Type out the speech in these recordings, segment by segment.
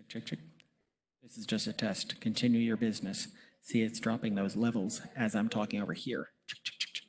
Check, check. This is just a test. Continue your business. See, it's dropping those levels as I'm talking over here. Check, check, check, check.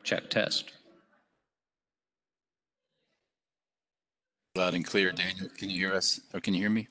Check test. Loud and clear, Daniel. Can you hear us? Or can you hear me?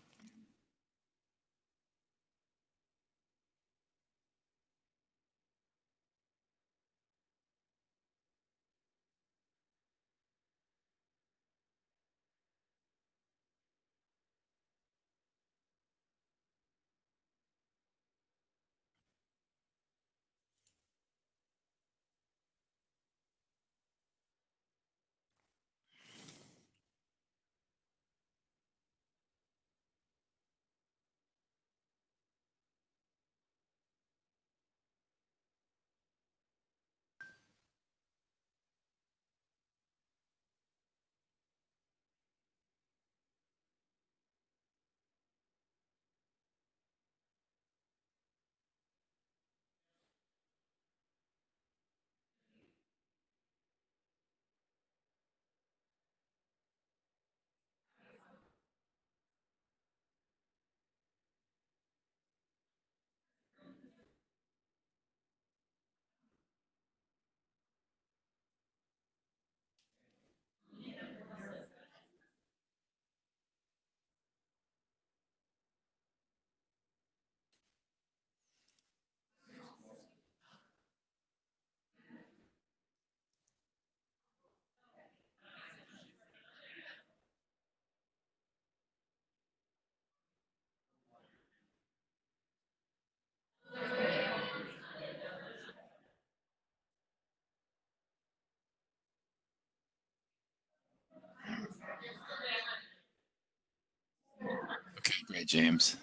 Okay, great, James.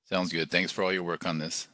Sounds good. Thanks for all your work on this.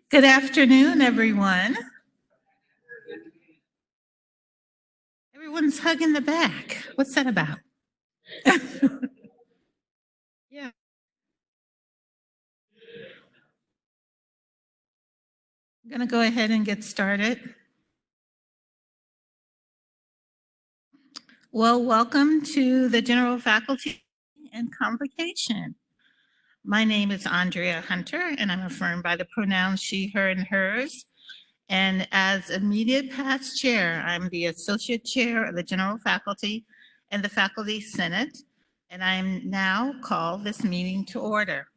Good afternoon, everyone. Everyone's hugging the back. What's that about? Yeah. I'm going to go ahead and get started. Well, welcome to the General Faculty and Convocation. My name is Andrea Hunter, and I'm affirmed by the pronouns she, her, and hers. And as immediate past chair, I'm the Associate Chair of the General Faculty and the Faculty Senate, and I'm now call this meeting to order.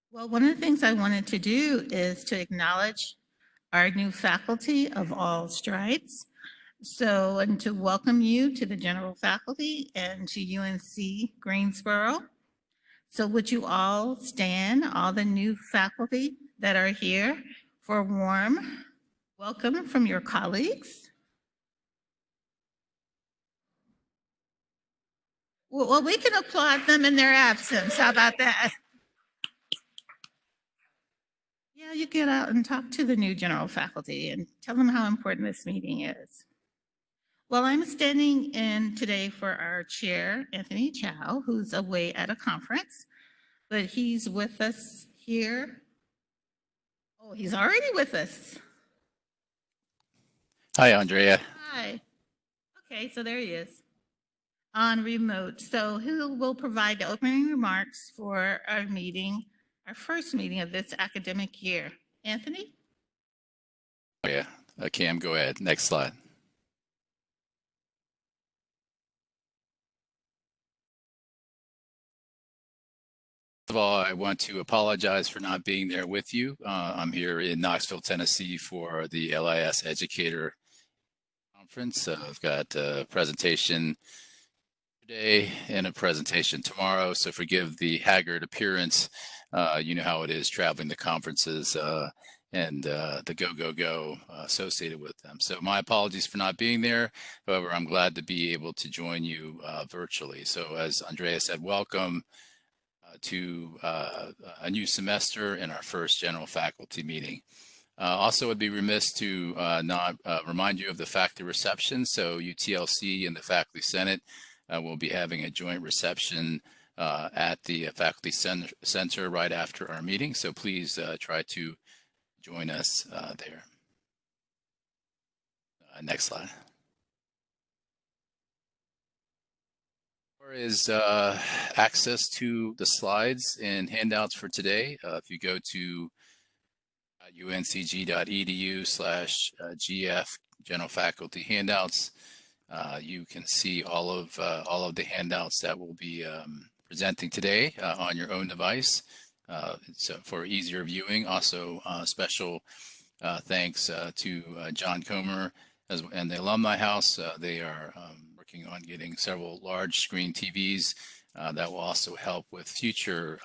Well, one of the things I wanted to do is to acknowledge our new faculty of all stripes. So, and to welcome you to the general faculty and to UNC Greensboro. So would you all stand, all the new faculty that are here, for a warm welcome from your colleagues? Well, we can applaud them in their absence. How about that? Yeah, you get out and talk to the new general faculty and tell them how important this meeting is. Well, I'm standing in today for our chair, Anthony Chow, who's away at a conference, but he's with us here. Oh, he's already with us. Hi, Andrea. Hi. Okay, so there he is on remote. So who will provide the opening remarks for our meeting, our first meeting of this academic year? Anthony? Oh, yeah. Cam, go ahead. Next slide. First of all, I want to apologize for not being there with you. I'm here in Knoxville, Tennessee for the LIS Educator Conference. I've got a presentation today and a presentation tomorrow, so forgive the haggard appearance. You know how it is traveling to conferences and the go associated with them. So my apologies for not being there. However, I'm glad to be able to join you virtually. So as Andrea said, welcome to a new semester in our first general faculty meeting. Also, would be remiss to not remind you of the faculty reception. So UTLC and the Faculty Senate will be having a joint reception at the Faculty Center right after our meeting. So please try to join us there. Next slide. Is access to the slides and handouts for today. If you go to uncg.edu/GF General Faculty Handouts, you can see all of the handouts that we'll be presenting today on your own device. So for easier viewing, also special thanks to John Comer and the Alumni House. They are working on getting several large screen TVs that will also help with future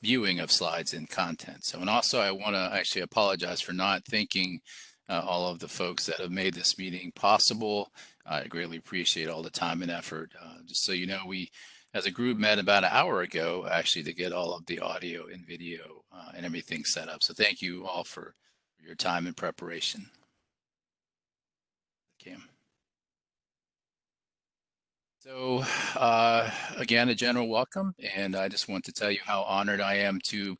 viewing of slides and content. So, and also I want to actually apologize for not thanking all of the folks that have made this meeting possible. I greatly appreciate all the time and effort. Just so you know, we as a group met about an hour ago actually to get all of the audio and video and everything set up. So thank you all for your time and preparation. Cam. So again, a general welcome, and I just want to tell you how honored I am to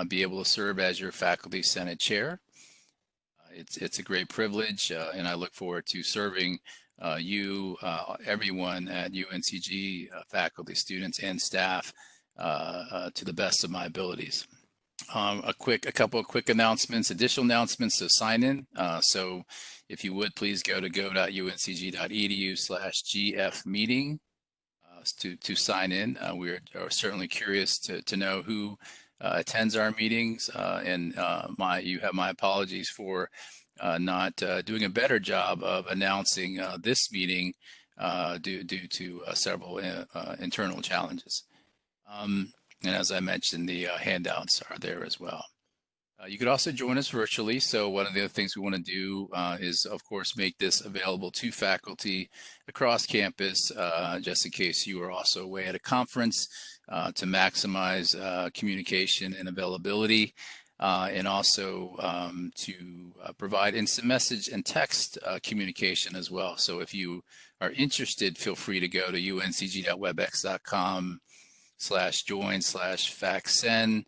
be able to serve as your Faculty Senate Chair. It's a great privilege, and I look forward to serving you, everyone at UNCG, faculty, students, and staff to the best of my abilities. A couple of quick announcements, additional announcements to sign in. So if you would please go to go.uncg.edu/GF meeting to sign in. We are certainly curious to know who attends our meetings, and you have my apologies for not doing a better job of announcing this meeting due to several internal challenges. And as I mentioned, the handouts are there as well. You could also join us virtually. So one of the other things we want to do is, of course, make this available to faculty across campus, just in case you are also away at a conference, to maximize communication and availability, and also to provide instant message and text communication as well. So if you are interested, feel free to go to uncg.webex.com/join/facsend.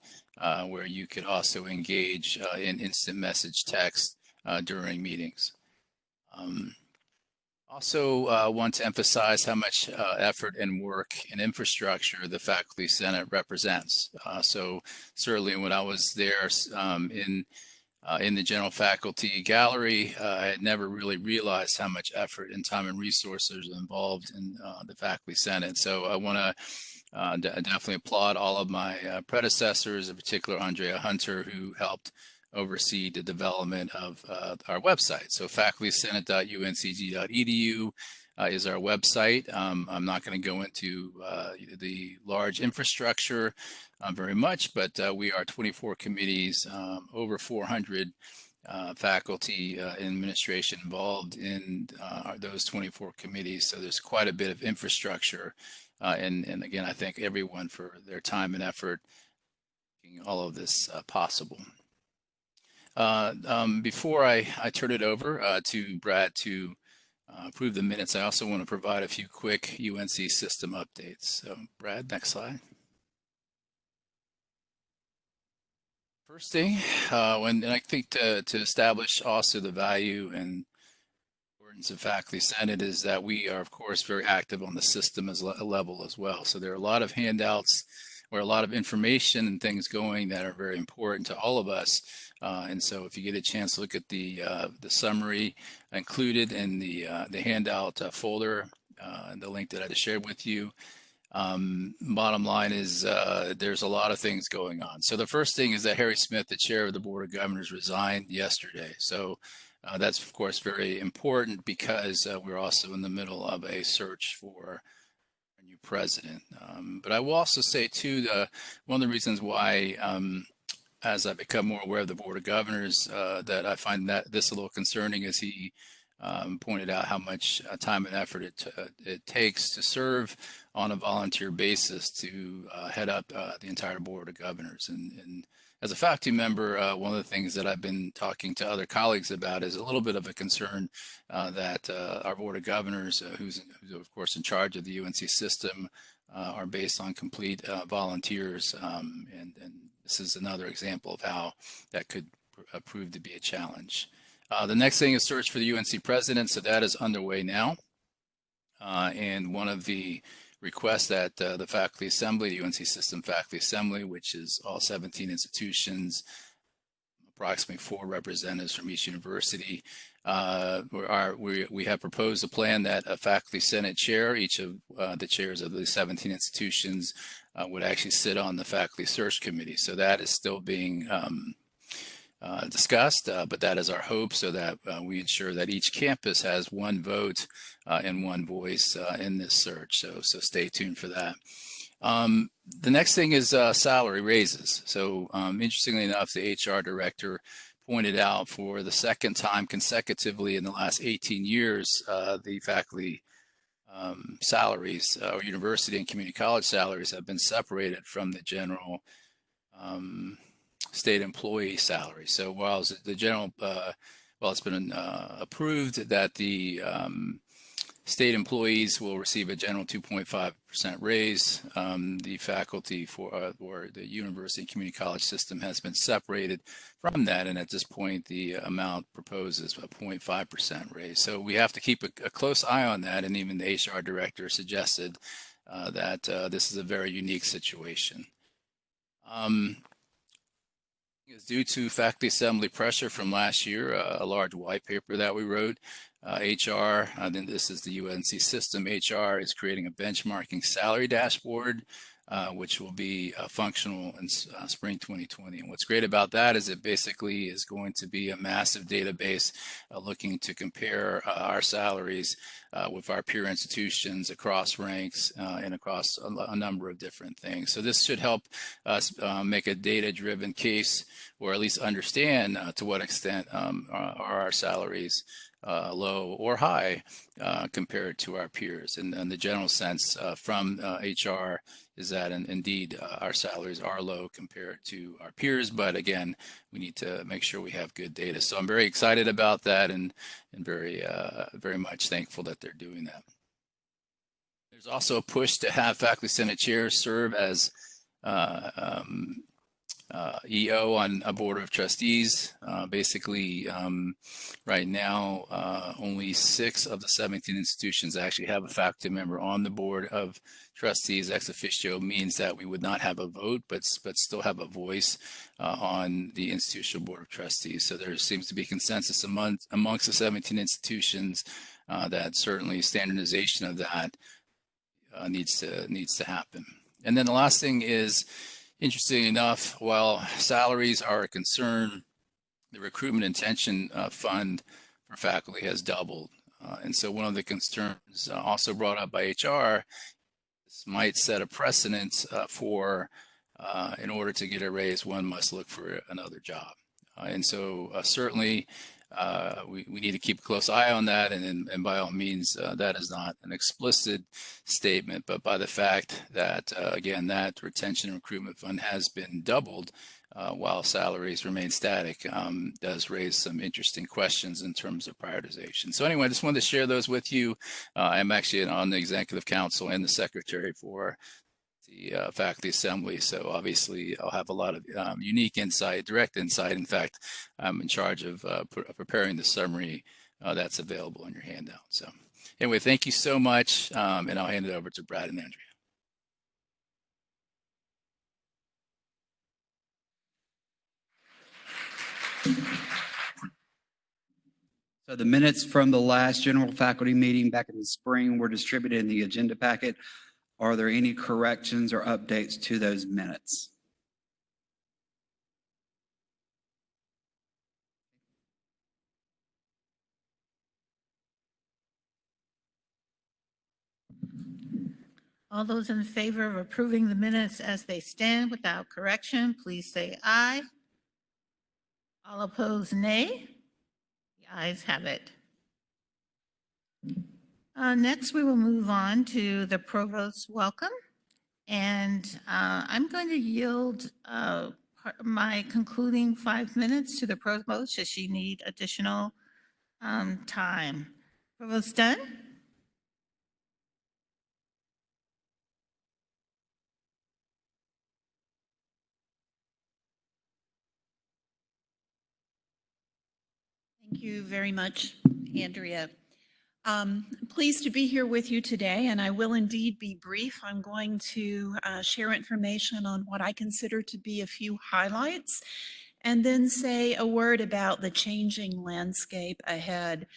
Where you could also engage in instant message text during meetings. Also want to emphasize how much effort and work and infrastructure the Faculty Senate represents. So certainly when I was there in the general faculty gallery, I had never really realized how much effort and time and resources are involved in the Faculty Senate. So I want to definitely applaud all of my predecessors, in particular Andrea Hunter, who helped oversee the development of our website. So facultysenate.uncg.edu is our website. I'm not going to go into the large infrastructure very much, but we are 24 committees, over 400 faculty and administration involved in those 24 committees. So there's quite a bit of infrastructure. And again, I thank everyone for their time and effort making all of this possible. Before I turn it over to Brad to approve the minutes, I also want to provide a few quick UNC system updates. So Brad, next slide. First thing, and I think to establish also the value and importance of Faculty Senate is that we are, of course, very active on the system as a level as well. So there are a lot of handouts or a lot of information and things going that are very important to all of us. And so if you get a chance to look at the summary included in the handout folder, and the link that I just shared with you, bottom line is there's a lot of things going on. So the first thing is that Harry Smith, the chair of the Board of Governors, resigned yesterday. So that's, of course, very important because we're also in the middle of a search for a new president. But I will also say, too, one of the reasons why, as I become more aware of the Board of Governors, that I find that this a little concerning is he pointed out how much time and effort it takes to serve on a volunteer basis to head up the entire Board of Governors. And as a faculty member, one of the things that I've been talking to other colleagues about is a little bit of a concern that our Board of Governors, who's of course in charge of the UNC system, are based on complete volunteers. And this is another example of how that could prove to be a challenge. The next thing is search for the UNC president. So that is underway now. And one of the request that the Faculty Assembly, the UNC System Faculty Assembly, which is all 17 institutions, approximately 4 representatives from each university. We have proposed a plan that a Faculty Senate chair, each of the chairs of the 17 institutions, would actually sit on the Faculty Search Committee. So that is still being discussed, but that is our hope, so that we ensure that each campus has one vote and one voice in this search. So stay tuned for that. The next thing is salary raises. So interestingly enough, the HR director pointed out for the second time consecutively in the last 18 years, the faculty salaries or university and community college salaries have been separated from the general state employee salary. So while the general, it's been approved that the state employees will receive a general 2.5% raise, the faculty for or the university and community college system has been separated from that, and at this point the amount proposed is a 0.5% raise. So we have to keep a close eye on that, and even the HR director suggested that this is a very unique situation. Is due to Faculty Assembly pressure from last year, a large white paper that we wrote. Then this is the UNC system. HR is creating a benchmarking salary dashboard which will be functional in spring 2020. And what's great about that is it basically is going to be a massive database looking to compare our salaries with our peer institutions across ranks and across a number of different things. So this should help us make a data-driven case, or at least understand to what extent are our salaries low or high compared to our peers. And the general sense from HR is that indeed our salaries are low compared to our peers, but again, we need to make sure we have good data. So I'm very excited about that, and very much thankful that they're doing that. There's also a push to have faculty senate chairs serve as EO on a board of trustees. Basically, right now, only 6 of the 17 institutions actually have a faculty member on the board of trustees. Ex officio means that we would not have a vote, but still have a voice on the institutional board of trustees. So there seems to be consensus amongst the 17 institutions that certainly standardization of that needs to happen. And then the last thing is, interesting enough, while salaries are a concern, the recruitment intention fund for faculty has doubled. And so one of the concerns also brought up by HR, this might set a precedent for in order to get a raise, one must look for another job. And so certainly we need to keep a close eye on that. And by all means, that is not an explicit statement, but by the fact that, again, that retention and recruitment fund has been doubled while salaries remain static, does raise some interesting questions in terms of prioritization. So anyway, I just wanted to share those with you. I'm actually on the executive council and the secretary for the faculty assembly. So obviously I'll have a lot of unique insight, direct insight. In fact, I'm in charge of preparing the summary that's available in your handout. So anyway, thank you so much. And I'll hand it over to Brad and Andrea. So the minutes from the last general faculty meeting back in the spring were distributed in the agenda packet. Are there any corrections or updates to those minutes? All those in favor of approving the minutes as they stand without correction, please say aye. All opposed, nay. The ayes have it. Next, we will move on to the provost's welcome. And I'm going to yield my concluding 5 minutes to the provost should she need additional time. Provost Dunn? Thank you very much, Andrea. Pleased to be here with you today, and I will indeed be brief. I'm going to share information on what I consider to be a few highlights, and then say a word about the changing landscape ahead.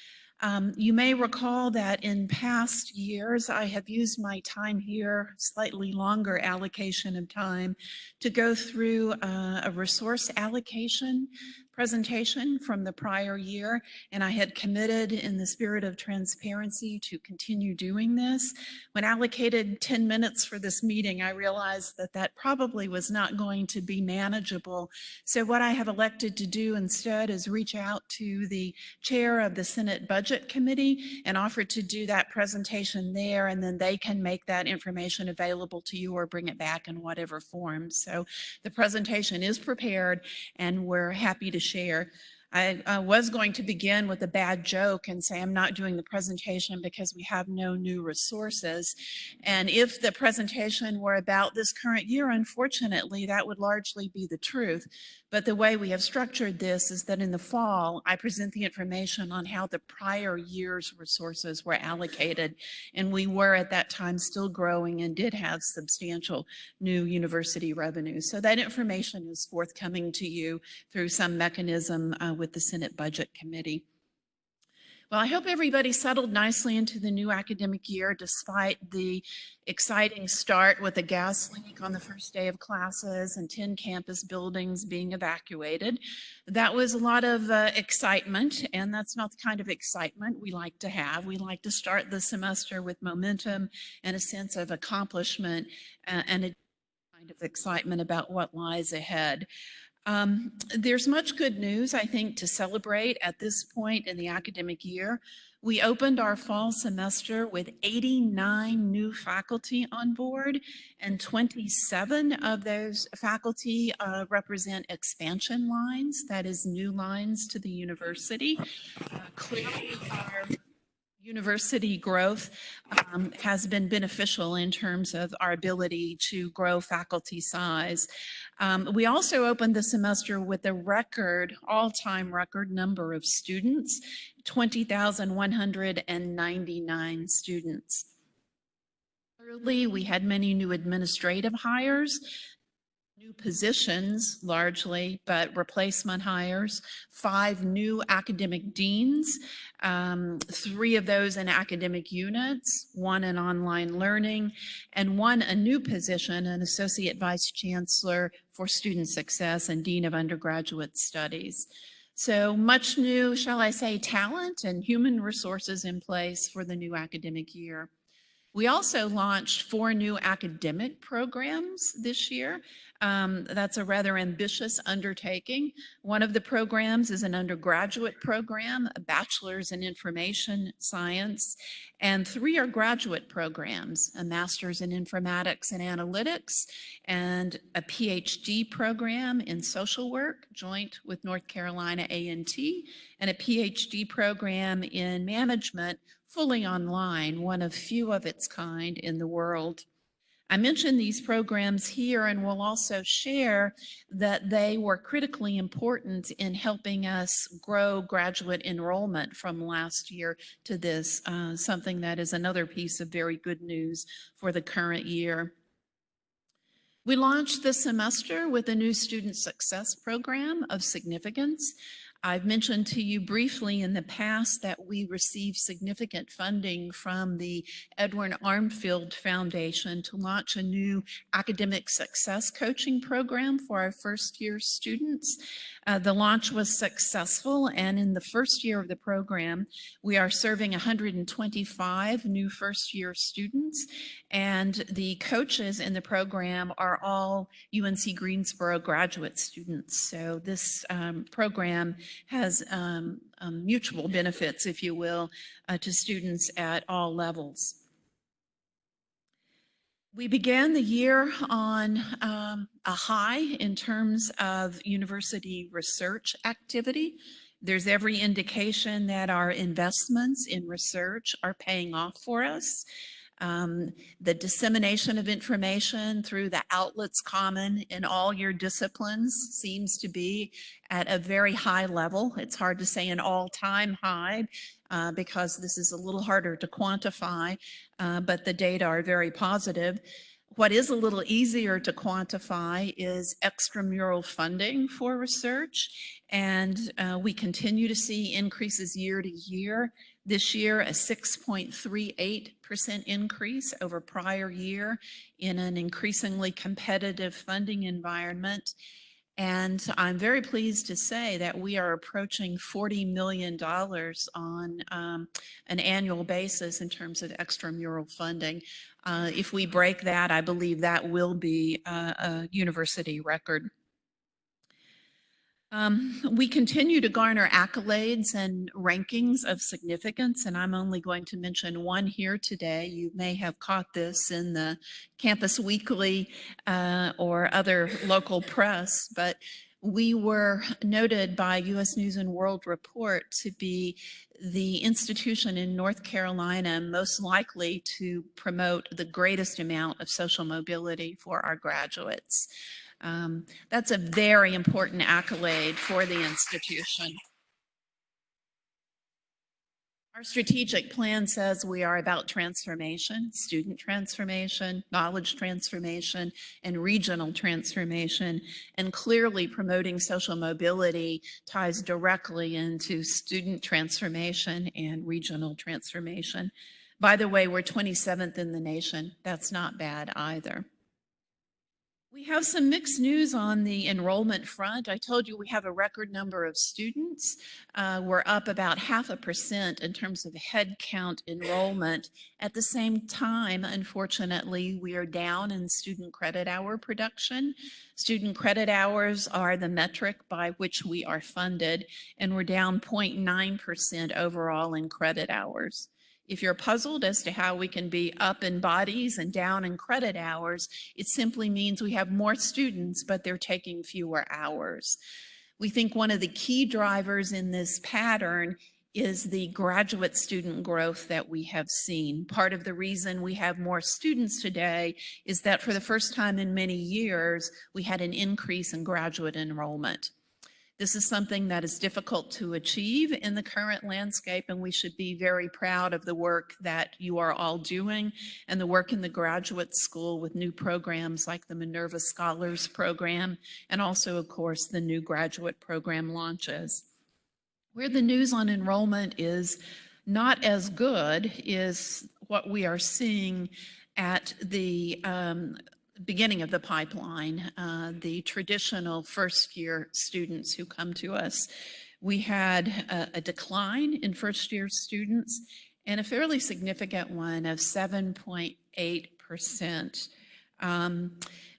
You may recall that in past years, I have used my time here, slightly longer allocation of time, to go through a resource allocation presentation from the prior year, and I had committed in the spirit of transparency to continue doing this. When allocated 10 minutes for this meeting, I realized that that probably was not going to be manageable. So what I have elected to do instead is reach out to the chair of the Senate Budget Committee and offer to do that presentation there, and then they can make that information available to you or bring it back in whatever form. So the presentation is prepared, and we're happy to share. I was going to begin with a bad joke and say I'm not doing the presentation because we have no new resources. And if the presentation were about this current year, unfortunately, that would largely be the truth. But the way we have structured this is that in the fall, I present the information on how the prior year's resources were allocated. And we were at that time still growing and did have substantial new university revenue. So that information is forthcoming to you through some mechanism with the Senate Budget Committee. Well, I hope everybody settled nicely into the new academic year despite the exciting start with a gas leak on the first day of classes and 10 campus buildings being evacuated. That was a lot of excitement, and that's not the kind of excitement we like to have. We like to start the semester with momentum and a sense of accomplishment and a kind of excitement about what lies ahead. There's much good news, I think, to celebrate at this point in the academic year. We opened our fall semester with 89 new faculty on board, and 27 of those faculty represent expansion lines, that is, new lines to the university. Clearly, our university growth has been beneficial in terms of our ability to grow faculty size. We also opened the semester with a record, all-time record number of students, 20,199 students. Thirdly, we had many new administrative hires, new positions largely, but replacement hires, 5 new academic deans, 3 of those in academic units, 1 in online learning, and 1 a new position, an associate vice chancellor for student success and dean of undergraduate studies. So much new, shall I say, talent and human resources in place for the new academic year. We also launched 4 new academic programs this year. That's a rather ambitious undertaking. One of the programs is an undergraduate program, a bachelor's in information science, and 3 are graduate programs, a master's in informatics and analytics, and a PhD program in social work, joint with North Carolina A&T, and a PhD program in management, fully online, one of few of its kind in the world. I mention these programs here and will also share that they were critically important in helping us grow graduate enrollment from last year to this, something that is another piece of very good news for the current year. We launched this semester with a new student success program of significance. I've mentioned to you briefly in the past that we received significant funding from the Edwin Armfield Foundation to launch a new academic success coaching program for our first-year students. The launch was successful, and in the first year of the program, we are serving 125 new first-year students, and the coaches in the program are all UNC Greensboro graduate students. So this program has mutual benefits, if you will, to students at all levels. We began the year on a high in terms of university research activity. There's every indication that our investments in research are paying off for us. The dissemination of information through the outlets common in all your disciplines seems to be at a very high level. It's hard to say an all-time high because this is a little harder to quantify, but the data are very positive. What is a little easier to quantify is extramural funding for research, and we continue to see increases year to year. This year, a 6.38% increase over prior year in an increasingly competitive funding environment. And I'm very pleased to say that we are approaching $40 million on an annual basis in terms of extramural funding. If we break that, I believe that will be a university record. We continue to garner accolades and rankings of significance, and I'm only going to mention one here today. You may have caught this in the Campus Weekly or other local press, but we were noted by U.S. News and World Report to be the institution in North Carolina most likely to promote the greatest amount of social mobility for our graduates. That's a very important accolade for the institution. Our strategic plan says we are about transformation, student transformation, knowledge transformation, and regional transformation. And clearly promoting social mobility ties directly into student transformation and regional transformation. By the way, we're 27th in the nation. That's not bad either. We have some mixed news on the enrollment front. I told you we have a record number of students. We're up about 0.5% in terms of head count enrollment. At the same time, unfortunately, we are down in student credit hour production. Student credit hours are the metric by which we are funded, and we're down 0.9% overall in credit hours. If you're puzzled as to how we can be up in bodies and down in credit hours, it simply means we have more students, but they're taking fewer hours. We think one of the key drivers in this pattern is the graduate student growth that we have seen. Part of the reason we have more students today is that for the first time in many years, we had an increase in graduate enrollment. This is something that is difficult to achieve in the current landscape, and we should be very proud of the work that you are all doing and the work in the graduate school with new programs like the Minerva Scholars Program and also, of course, the new graduate program launches. Where the news on enrollment is not as good is what we are seeing at the beginning of the pipeline, the traditional first-year students who come to us. We had a decline in first-year students and a fairly significant one of 7.8%.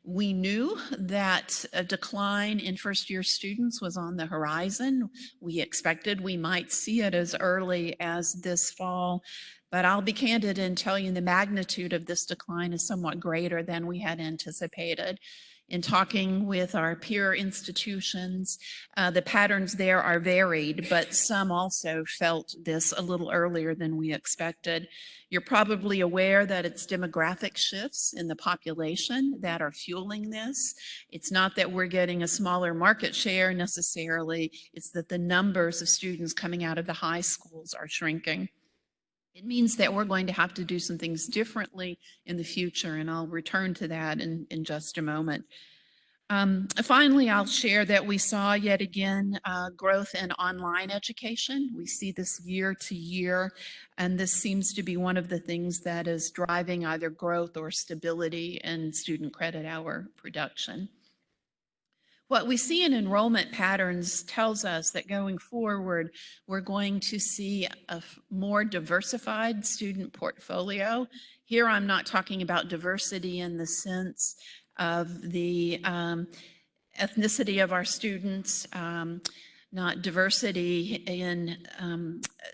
We knew that a decline in first-year students was on the horizon. We expected we might see it as early as this fall. But I'll be candid and tell you the magnitude of this decline is somewhat greater than we had anticipated. In talking with our peer institutions, the patterns there are varied, but some also felt this a little earlier than we expected. You're probably aware that it's demographic shifts in the population that are fueling this. It's not that we're getting a smaller market share necessarily, it's that the numbers of students coming out of the high schools are shrinking. It means that we're going to have to do some things differently in the future, and I'll return to that in just a moment. Finally, I'll share that we saw yet again growth in online education. We see this year to year, and this seems to be one of the things that is driving either growth or stability in student credit hour production. What we see in enrollment patterns tells us that going forward, we're going to see a more diversified student portfolio. Here, I'm not talking about diversity in the sense of the ethnicity of our students, not diversity in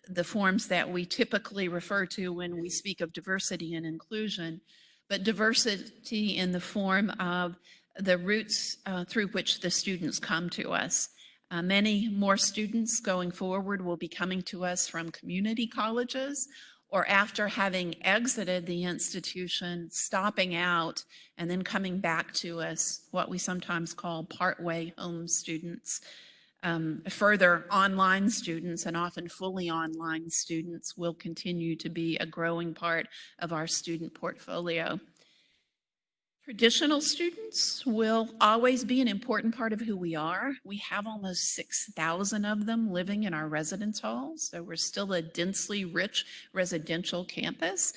the forms that we typically refer to when we speak of diversity and inclusion, but diversity in the form of the routes through which the students come to us. Many more students going forward will be coming to us from community colleges or after having exited the institution, stopping out and then coming back to us, what we sometimes call partway home students. Further, online students and often fully online students will continue to be a growing part of our student portfolio. Traditional students will always be an important part of who we are. We have almost 6,000 of them living in our residence halls, so we're still a densely rich residential campus,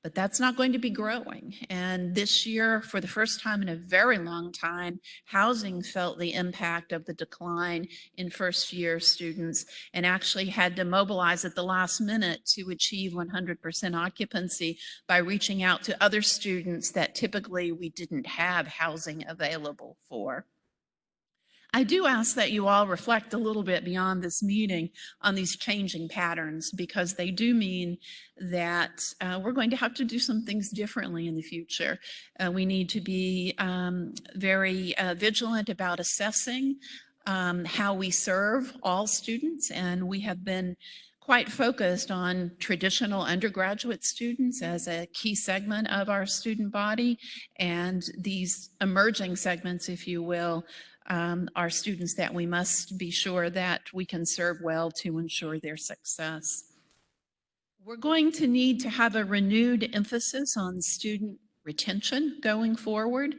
but that's not going to be growing. And this year, for the first time in a very long time, housing felt the impact of the decline in first-year students and actually had to mobilize at the last minute to achieve 100% occupancy by reaching out to other students that typically we didn't have housing available for. I do ask that you all reflect a little bit beyond this meeting on these changing patterns, because they do mean that we're going to have to do some things differently in the future. We need to be very vigilant about assessing how we serve all students, and we have been quite focused on traditional undergraduate students as a key segment of our student body, and these emerging segments, if you will, are students that we must be sure that we can serve well to ensure their success. We're going to need to have a renewed emphasis on student retention going forward.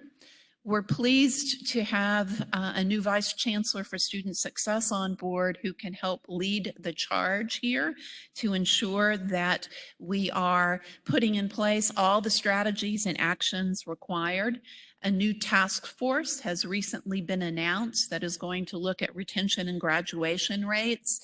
We're pleased to have a new Vice Chancellor for Student Success on board who can help lead the charge here to ensure that we are putting in place all the strategies and actions required. A new task force has recently been announced that is going to look at retention and graduation rates.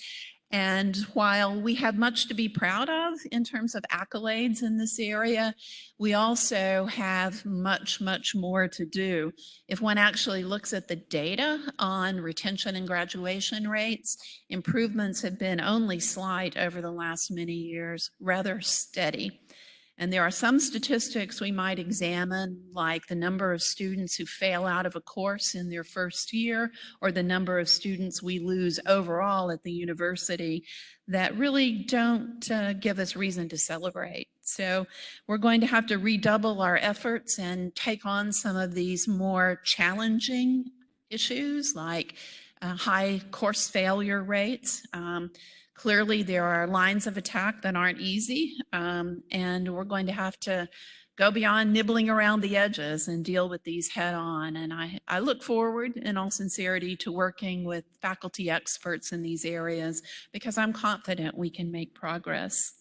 And while we have much to be proud of in terms of accolades in this area, we also have much, much more to do. If one actually looks at the data on retention and graduation rates, improvements have been only slight over the last many years, rather steady. And there are some statistics we might examine, like the number of students who fail out of a course in their first year, or the number of students we lose overall at the university, that really don't give us reason to celebrate. So we're going to have to redouble our efforts and take on some of these more challenging issues, like high course failure rates. Clearly, there are lines of attack that aren't easy, and we're going to have to go beyond nibbling around the edges and deal with these head on. And I look forward, in all sincerity, to working with faculty experts in these areas because I'm confident we can make progress.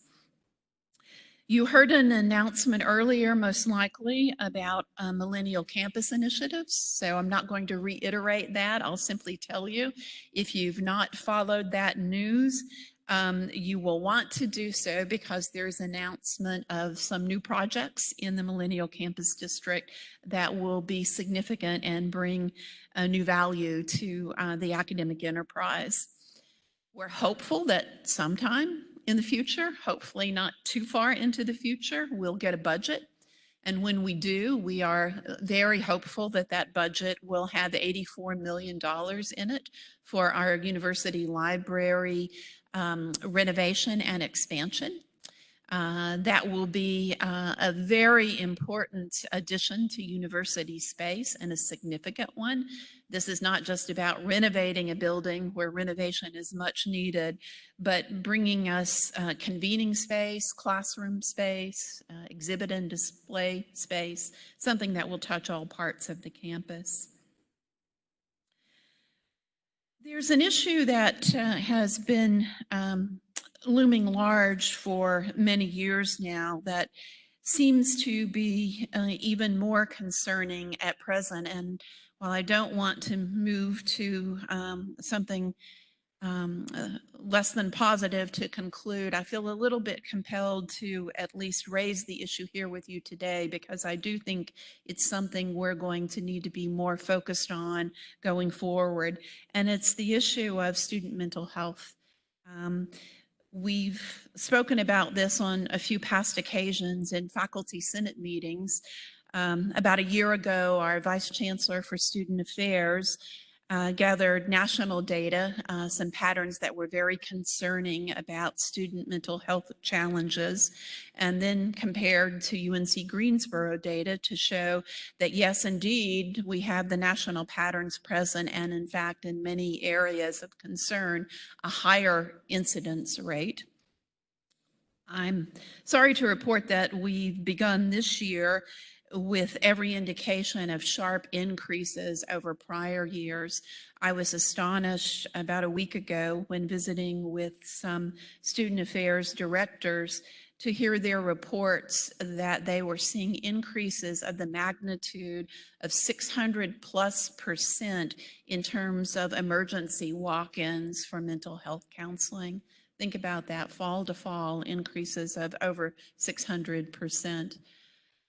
You heard an announcement earlier, most likely, about Millennial Campus Initiatives, so I'm not going to reiterate that. I'll simply tell you, if you've not followed that news, you will want to do so because there's an announcement of some new projects in the Millennial Campus District that will be significant and bring a new value to the academic enterprise. We're hopeful that sometime in the future, hopefully not too far into the future, we'll get a budget. And when we do, we are very hopeful that that budget will have $84 million in it for our university library renovation and expansion. That will be a very important addition to university space and a significant one. This is not just about renovating a building where renovation is much needed, but bringing us convening space, classroom space, exhibit and display space, something that will touch all parts of the campus. There's an issue that has been looming large for many years now that seems to be even more concerning at present. And while I don't want to move to something less than positive to conclude, I feel a little bit compelled to at least raise the issue here with you today because I do think it's something we're going to need to be more focused on going forward. And it's the issue of student mental health. We've spoken about this on a few past occasions in faculty senate meetings. About a year ago, our Vice Chancellor for Student Affairs gathered national data, some patterns that were very concerning about student mental health challenges, and then compared to UNC Greensboro data to show that yes, indeed, we have the national patterns present, and in fact, in many areas of concern, a higher incidence rate. I'm sorry to report that we've begun this year with every indication of sharp increases over prior years. I was astonished about a week ago when visiting with some student affairs directors to hear their reports that they were seeing increases of the magnitude of 600+% in terms of emergency walk-ins for mental health counseling. Think about that, fall to fall, increases of over 600%.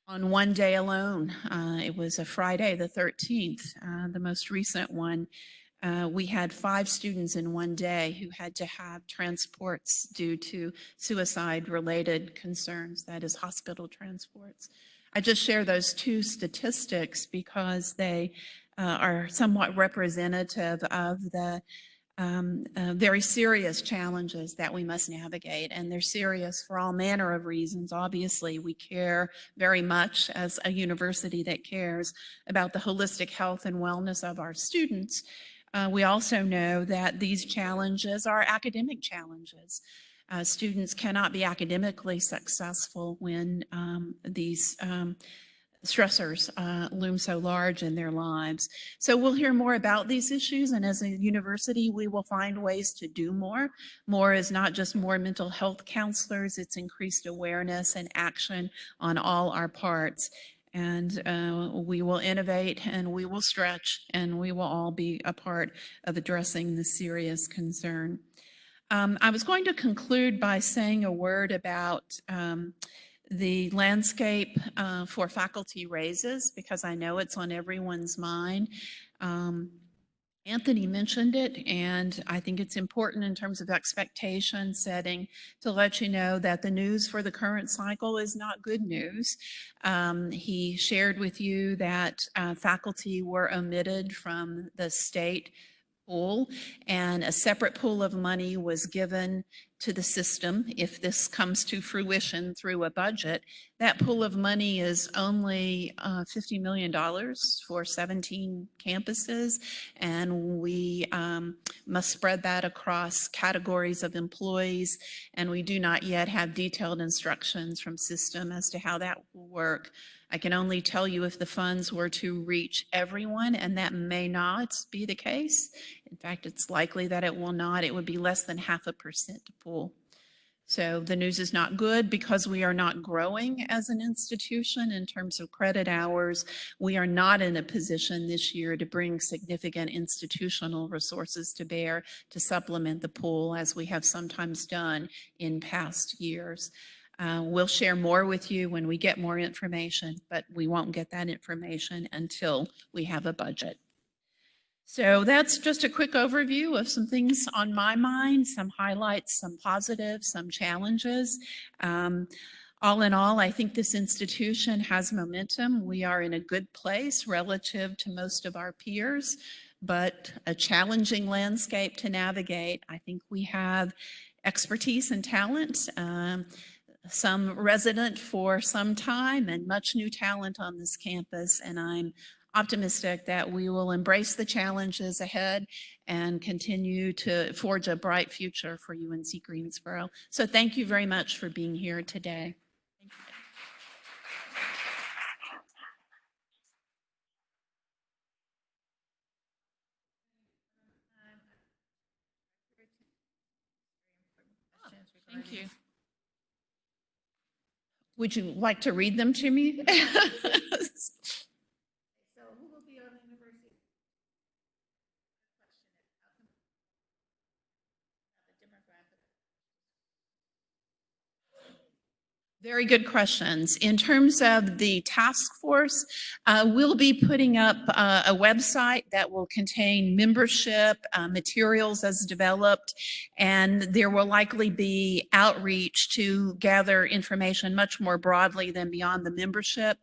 On one day alone, it was a Friday the 13th, the most recent one, we had 5 students in one day who had to have transports due to suicide-related concerns, that is hospital transports. I just share those 2 statistics because they are somewhat representative of the very serious challenges that we must navigate, and they're serious for all manner of reasons. Obviously, we care very much as a university that cares about the holistic health and wellness of our students. We also know that these challenges are academic challenges. Students cannot be academically successful when these stressors loom so large in their lives. So we'll hear more about these issues, and as a university, we will find ways to do more. More is not just more mental health counselors, it's increased awareness and action on all our parts. And we will innovate and we will stretch and we will all be a part of addressing this serious concern. I was going to conclude by saying a word about the landscape for faculty raises, because I know it's on everyone's mind. Anthony mentioned it, and I think it's important in terms of expectation setting to let you know that the news for the current cycle is not good news. He shared with you that faculty were omitted from the state pool, and a separate pool of money was given to the system. If this comes to fruition through a budget, that pool of money is only $50 million for 17 campuses, and we must spread that across categories of employees, and we do not yet have detailed instructions from system as to how that will work. I can only tell you if the funds were to reach everyone, and that may not be the case. In fact, it's likely that it will not. It would be less than 0.5% to pool. So the news is not good because we are not growing as an institution in terms of credit hours. We are not in a position this year to bring significant institutional resources to bear to supplement the pool, as we have sometimes done in past years. We'll share more with you when we get more information, but we won't get that information until we have a budget. So that's just a quick overview of some things on my mind, some highlights, some positives, some challenges. All in all, I think this institution has momentum. We are in a good place relative to most of our peers, but a challenging landscape to navigate. I think we have expertise and talent. Some resident for some time and much new talent on this campus, and I'm optimistic that we will embrace the challenges ahead and continue to forge a bright future for UNC Greensboro. So thank you very much for being here today. Thank you. Thank you. Would you like to read them to me? Very good questions. In terms of the task force, we'll be putting up a website that will contain membership materials as developed, and there will likely be outreach to gather information much more broadly than beyond the membership.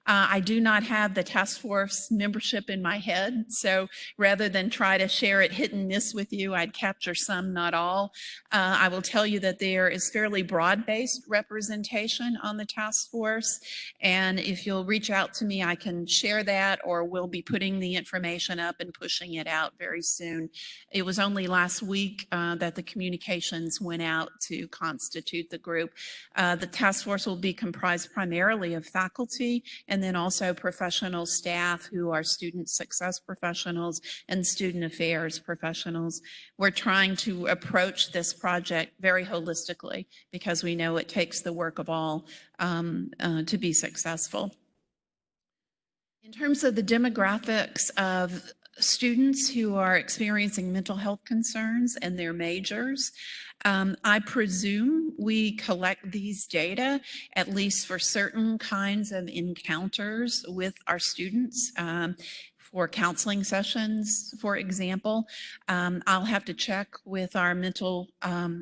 I do not have the task force membership in my head, so rather than try to share it hit and miss with you, I'd capture some, not all. I will tell you that there is fairly broad-based representation on the task force, and if you'll reach out to me, I can share that, or we'll be putting the information up and pushing it out very soon. It was only last week that the communications went out to constitute the group. The task force will be comprised primarily of faculty and then also professional staff who are student success professionals and student affairs professionals. We're trying to approach this project very holistically because we know it takes the work of all to be successful. In terms of the demographics of students who are experiencing mental health concerns and their majors, I presume we collect these data, at least for certain kinds of encounters with our students. For counseling sessions, for example. I'll have to check with our mental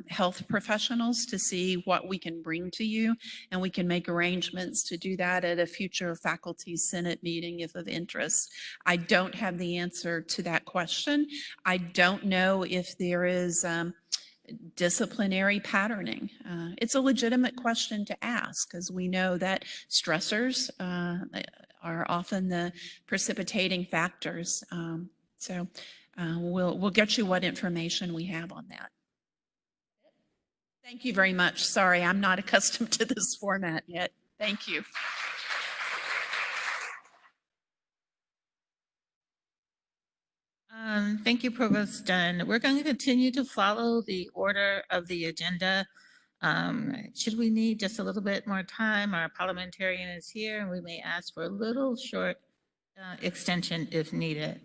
health professionals to see what we can bring to you, and we can make arrangements to do that at a future faculty senate meeting if of interest. I don't have the answer to that question. I don't know if there is disciplinary patterning. It's a legitimate question to ask, because we know that stressors are often the precipitating factors. We'll get you what information we have on that. Thank you very much. Sorry, I'm not accustomed to this format yet. Thank you. Thank you, Provost Dunn. We're going to continue to follow the order of the agenda. Should we need just a little bit more time, our parliamentarian is here, and we may ask for a little short extension if needed.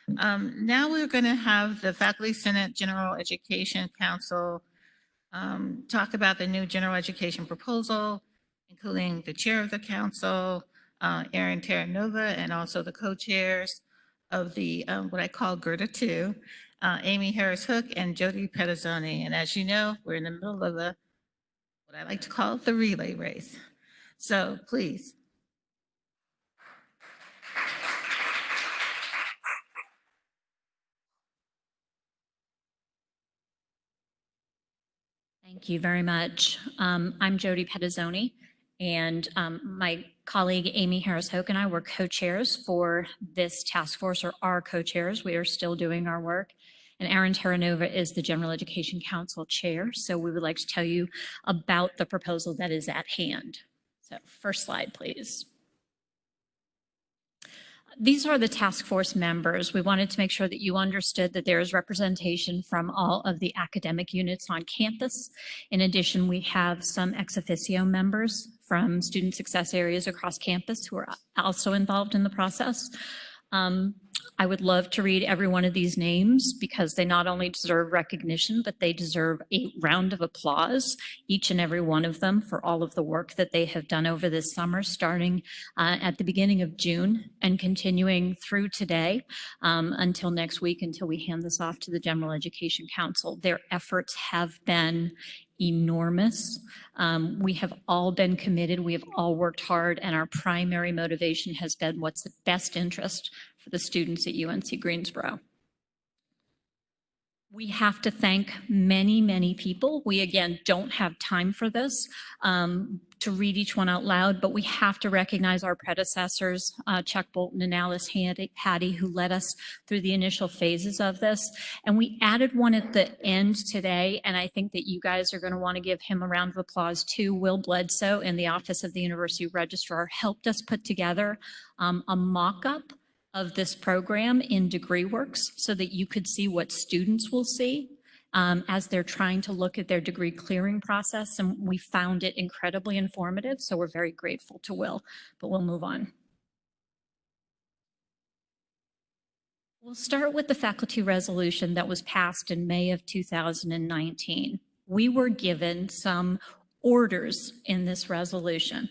Now we're going to have the Faculty Senate General Education Council talk about the new general education proposal, including the chair of the council, Erin Terranova, and also the co-chairs of the what I call Gerda 2, Amy Harris Hook and Jody Petazzoni. And as you know, we're in the middle of what I like to call the relay race. So please. Thank you very much. I'm Jody Petazzoni, and my colleague Amy Harris Hoke and I were co-chairs for this task force, or are co-chairs. We are still doing our work. And Erin Terranova is the General Education Council chair. So we would like to tell you about the proposal that is at hand. So first slide, please. These are the task force members. We wanted to make sure that you understood that there is representation from all of the academic units on campus. In addition, we have some ex officio members from student success areas across campus who are also involved in the process. I would love to read every one of these names because they not only deserve recognition, but they deserve a round of applause, each and every one of them, for all of the work that they have done over this summer, starting at the beginning of June and continuing through today until next week, until we hand this off to the General Education Council. Their efforts have been enormous. We have all been committed. We have all worked hard, and our primary motivation has been what's the best interest for the students at UNC Greensboro. We have to thank many, many people. We, again, don't have time for this to read each one out loud, but we have to recognize our predecessors, Chuck Bolton and Alice Hattie, who led us through the initial phases of this. And we added one at the end today, and I think that you guys are going to want to give him a round of applause too. Will Bledsoe in the Office of the University Registrar helped us put together a mock-up of this program in DegreeWorks so that you could see what students will see as they're trying to look at their degree clearing process. And we found it incredibly informative, so we're very grateful to Will, but we'll move on. We'll start with the faculty resolution that was passed in May of 2019. We were given some orders in this resolution.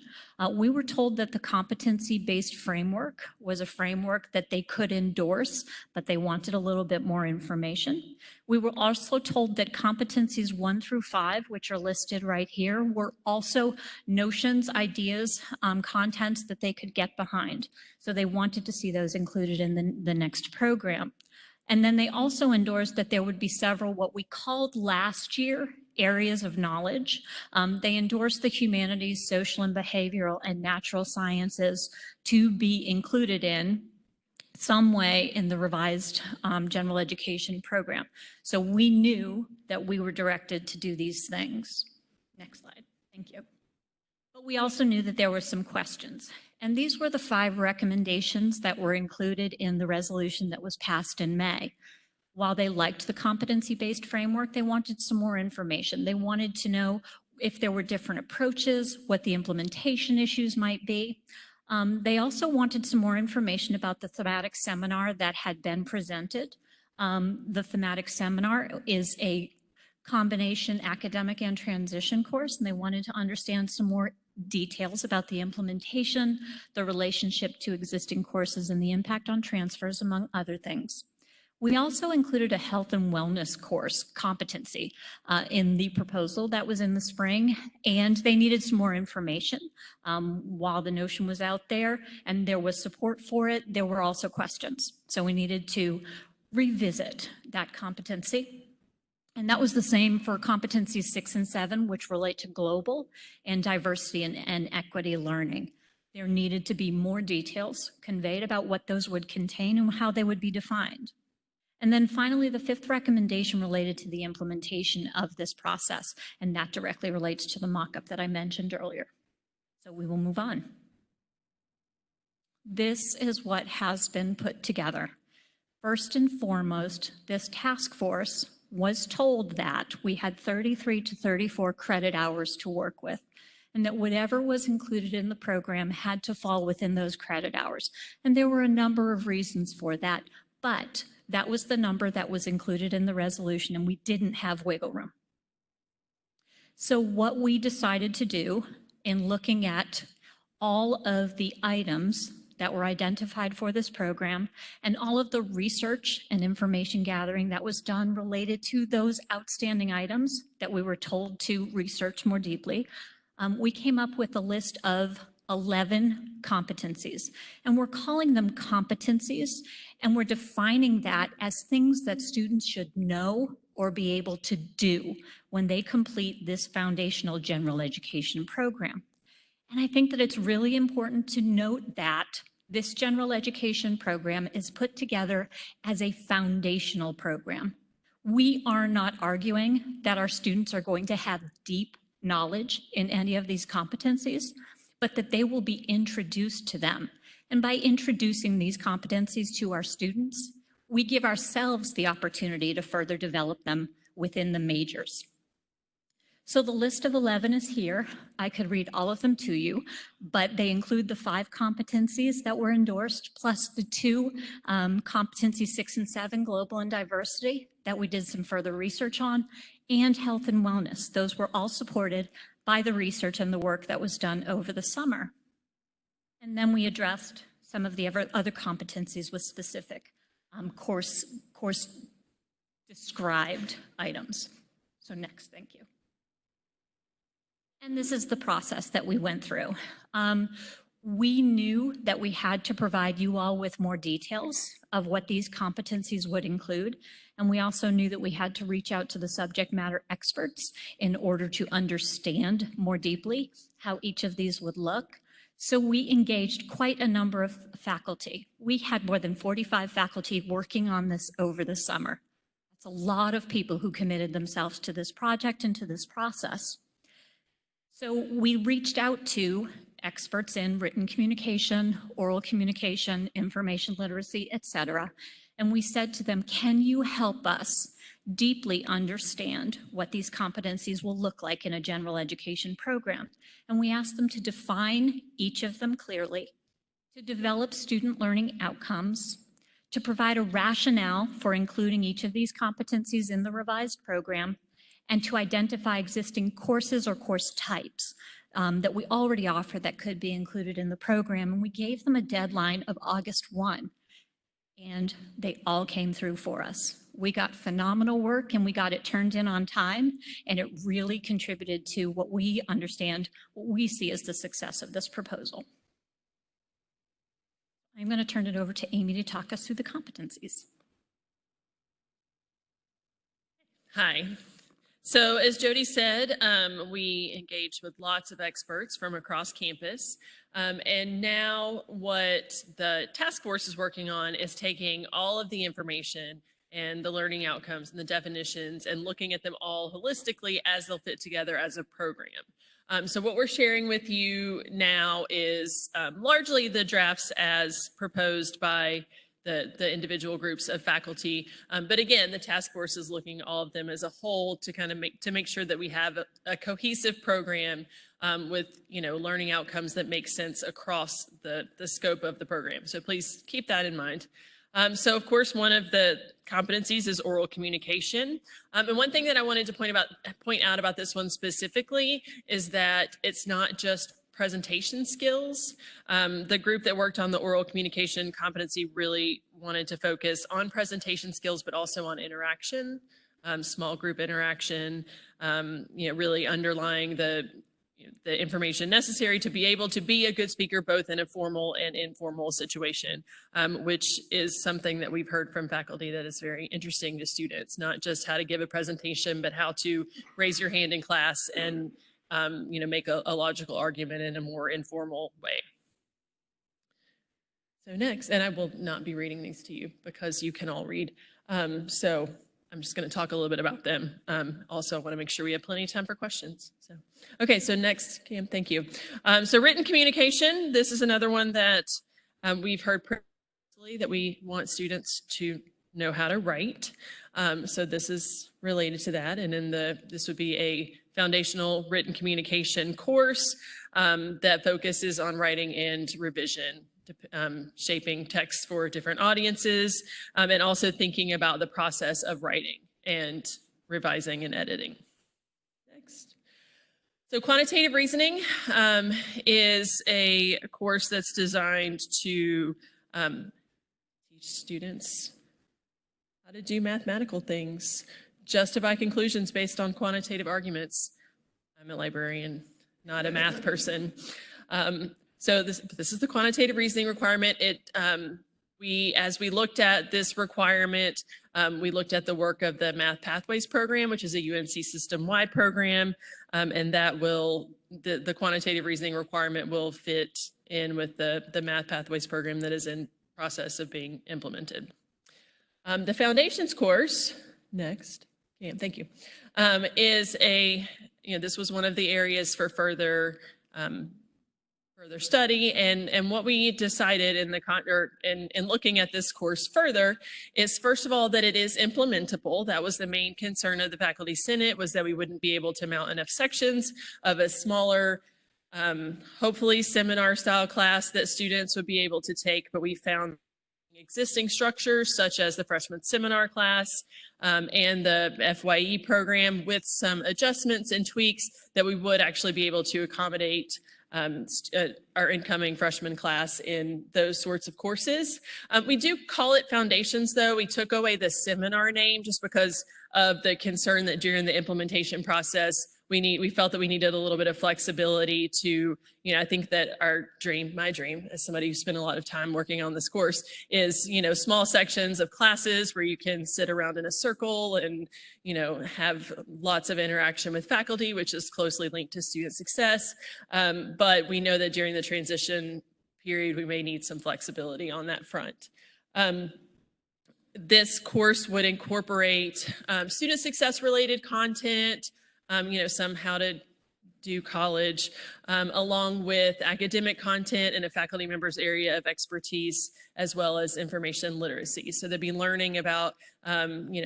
We were told that the competency-based framework was a framework that they could endorse, but they wanted a little bit more information. We were also told that competencies 1 through 5, which are listed right here, were also notions, ideas, contents that they could get behind. So they wanted to see those included in the next program. And then they also endorsed that there would be several what we called last year areas of knowledge. They endorsed the humanities, social and behavioral, and natural sciences to be included in some way in the revised general education program. So we knew that we were directed to do these things. Next slide. Thank you. But we also knew that there were some questions. And these were the 5 recommendations that were included in the resolution that was passed in May. While they liked the competency-based framework, they wanted some more information. They wanted to know if there were different approaches, what the implementation issues might be. They also wanted some more information about the thematic seminar that had been presented. The thematic seminar is a combination academic and transition course, and they wanted to understand some more details about the implementation, the relationship to existing courses, and the impact on transfers, among other things. We also included a health and wellness course competency in the proposal that was in the spring, and they needed some more information. While the notion was out there and there was support for it, there were also questions. So we needed to revisit that competency. And that was the same for competencies 6 and 7, which relate to global and diversity and equity learning. There needed to be more details conveyed about what those would contain and how they would be defined. And then finally, the fifth recommendation related to the implementation of this process, and that directly relates to the mock-up that I mentioned earlier. So we will move on. This is what has been put together. First and foremost, this task force was told that we had 33 to 34 credit hours to work with, and that whatever was included in the program had to fall within those credit hours. And there were a number of reasons for that, but that was the number that was included in the resolution, and we didn't have wiggle room. So what we decided to do in looking at all of the items that were identified for this program and all of the research and information gathering that was done related to those outstanding items that we were told to research more deeply, we came up with a list of 11 competencies, and we're calling them competencies, and we're defining that as things that students should know or be able to do when they complete this foundational general education program. And I think that it's really important to note that this general education program is put together as a foundational program. We are not arguing that our students are going to have deep knowledge in any of these competencies, but that they will be introduced to them. And by introducing these competencies to our students, we give ourselves the opportunity to further develop them within the majors. So the list of 11 is here. I could read all of them to you, but they include the 5 competencies that were endorsed, plus the 2 competencies 6 and 7, global and diversity, that we did some further research on, and health and wellness. Those were all supported by the research and the work that was done over the summer. And then we addressed some of the other competencies with specific course described items. So next, thank you. And this is the process that we went through. We knew that we had to provide you all with more details of what these competencies would include. And we also knew that we had to reach out to the subject matter experts in order to understand more deeply how each of these would look. So we engaged quite a number of faculty. We had more than 45 faculty working on this over the summer. That's a lot of people who committed themselves to this project and to this process. So we reached out to experts in written communication, oral communication, information literacy, et cetera. And we said to them, can you help us deeply understand what these competencies will look like in a general education program? And we asked them to define each of them clearly, to develop student learning outcomes, to provide a rationale for including each of these competencies in the revised program, and to identify existing courses or course types that we already offer that could be included in the program. And we gave them a deadline of August 1, and they all came through for us. We got phenomenal work and we got it turned in on time, and it really contributed to what we understand, what we see as the success of this proposal. I'm going to turn it over to Amy to talk us through the competencies. Hi. So as Jody said, we engaged with lots of experts from across campus. And now what the task force is working on is taking all of the information and the learning outcomes and the definitions and looking at them all holistically as they'll fit together as a program. So what we're sharing with you now is largely the drafts as proposed by the individual groups of faculty. But again, the task force is looking at all of them as a whole to kind of make sure that we have a cohesive program with learning outcomes that make sense across the scope of the program. So please keep that in mind. So of course, one of the competencies is oral communication. And one thing that I wanted to point out about this one specifically is that it's not just presentation skills. The group that worked on the oral communication competency really wanted to focus on presentation skills, but also on interaction, small group interaction, really underlying the information necessary to be able to be a good speaker, both in a formal and informal situation, which is something that we've heard from faculty that is very interesting to students, not just how to give a presentation, but how to raise your hand in class and make a logical argument in a more informal way. So next, and I will not be reading these to you because you can all read. So I'm just going to talk a little bit about them. Also, I want to make sure we have plenty of time for questions. So, okay, so next, Cam, thank you. So written communication, this is another one that we've heard previously that we want students to know how to write. So this is related to that. And in this would be a foundational written communication course that focuses on writing and revision, shaping text for different audiences, and also thinking about the process of writing and revising and editing. Next. So quantitative reasoning is a course that's designed to teach students how to do mathematical things, justify conclusions based on quantitative arguments. I'm a librarian, not a math person. So this is the quantitative reasoning requirement. As we looked at this requirement, we looked at the work of the Math Pathways program, which is a UNC system-wide program, and that the quantitative reasoning requirement will fit in with the Math Pathways program that is in process of being implemented. The Foundations course, next, yeah, thank you, is this was one of the areas for further study, and what we decided in looking at this course further is, first of all, that it is implementable. That was the main concern of the Faculty Senate, was that we wouldn't be able to mount enough sections of a smaller, hopefully seminar-style class that students would be able to take, but we found existing structures such as the freshman seminar class and the FYE program with some adjustments and tweaks that we would actually be able to accommodate our incoming freshman class in those sorts of courses. We do call it Foundations, though. We took away the seminar name just because of the concern that during the implementation process, we felt that we needed a little bit of flexibility to, I think that my dream, as somebody who spent a lot of time working on this course, is, small sections of classes where you can sit around in a circle and, have lots of interaction with faculty, which is closely linked to student success. But we know that during the transition period, we may need some flexibility on that front. This course would incorporate student success related content, some how to do college, along with academic content in a faculty member's area of expertise, as well as information literacy. So they'll be learning about,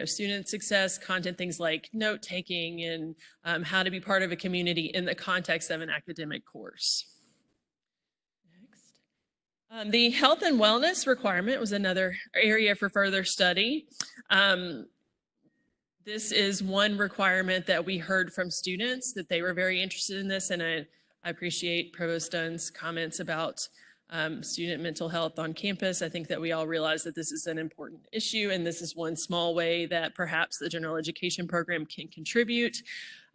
student success, content, things like note taking and how to be part of a community in the context of an academic course. Next. The health and wellness requirement was another area for further study. This is one requirement that we heard from students that they were very interested in this, and I appreciate Provost Dunn's comments about student mental health on campus. I think that we all realize that this is an important issue, and this is one small way that perhaps the general education program can contribute.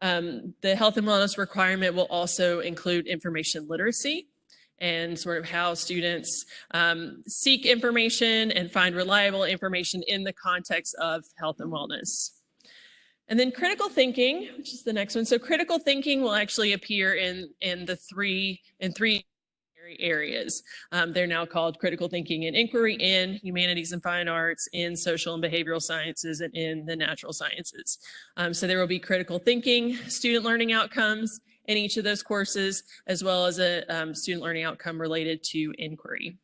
The health and wellness requirement will also include information literacy and sort of how students seek information and find reliable information in the context of health and wellness. And then critical thinking, which is the next one. So critical thinking will actually appear in three areas. They're now called critical thinking and inquiry in humanities and fine arts, in social and behavioral sciences, and in the natural sciences. So there will be critical thinking, student learning outcomes in each of those courses, as well as a student learning outcome related to inquiry.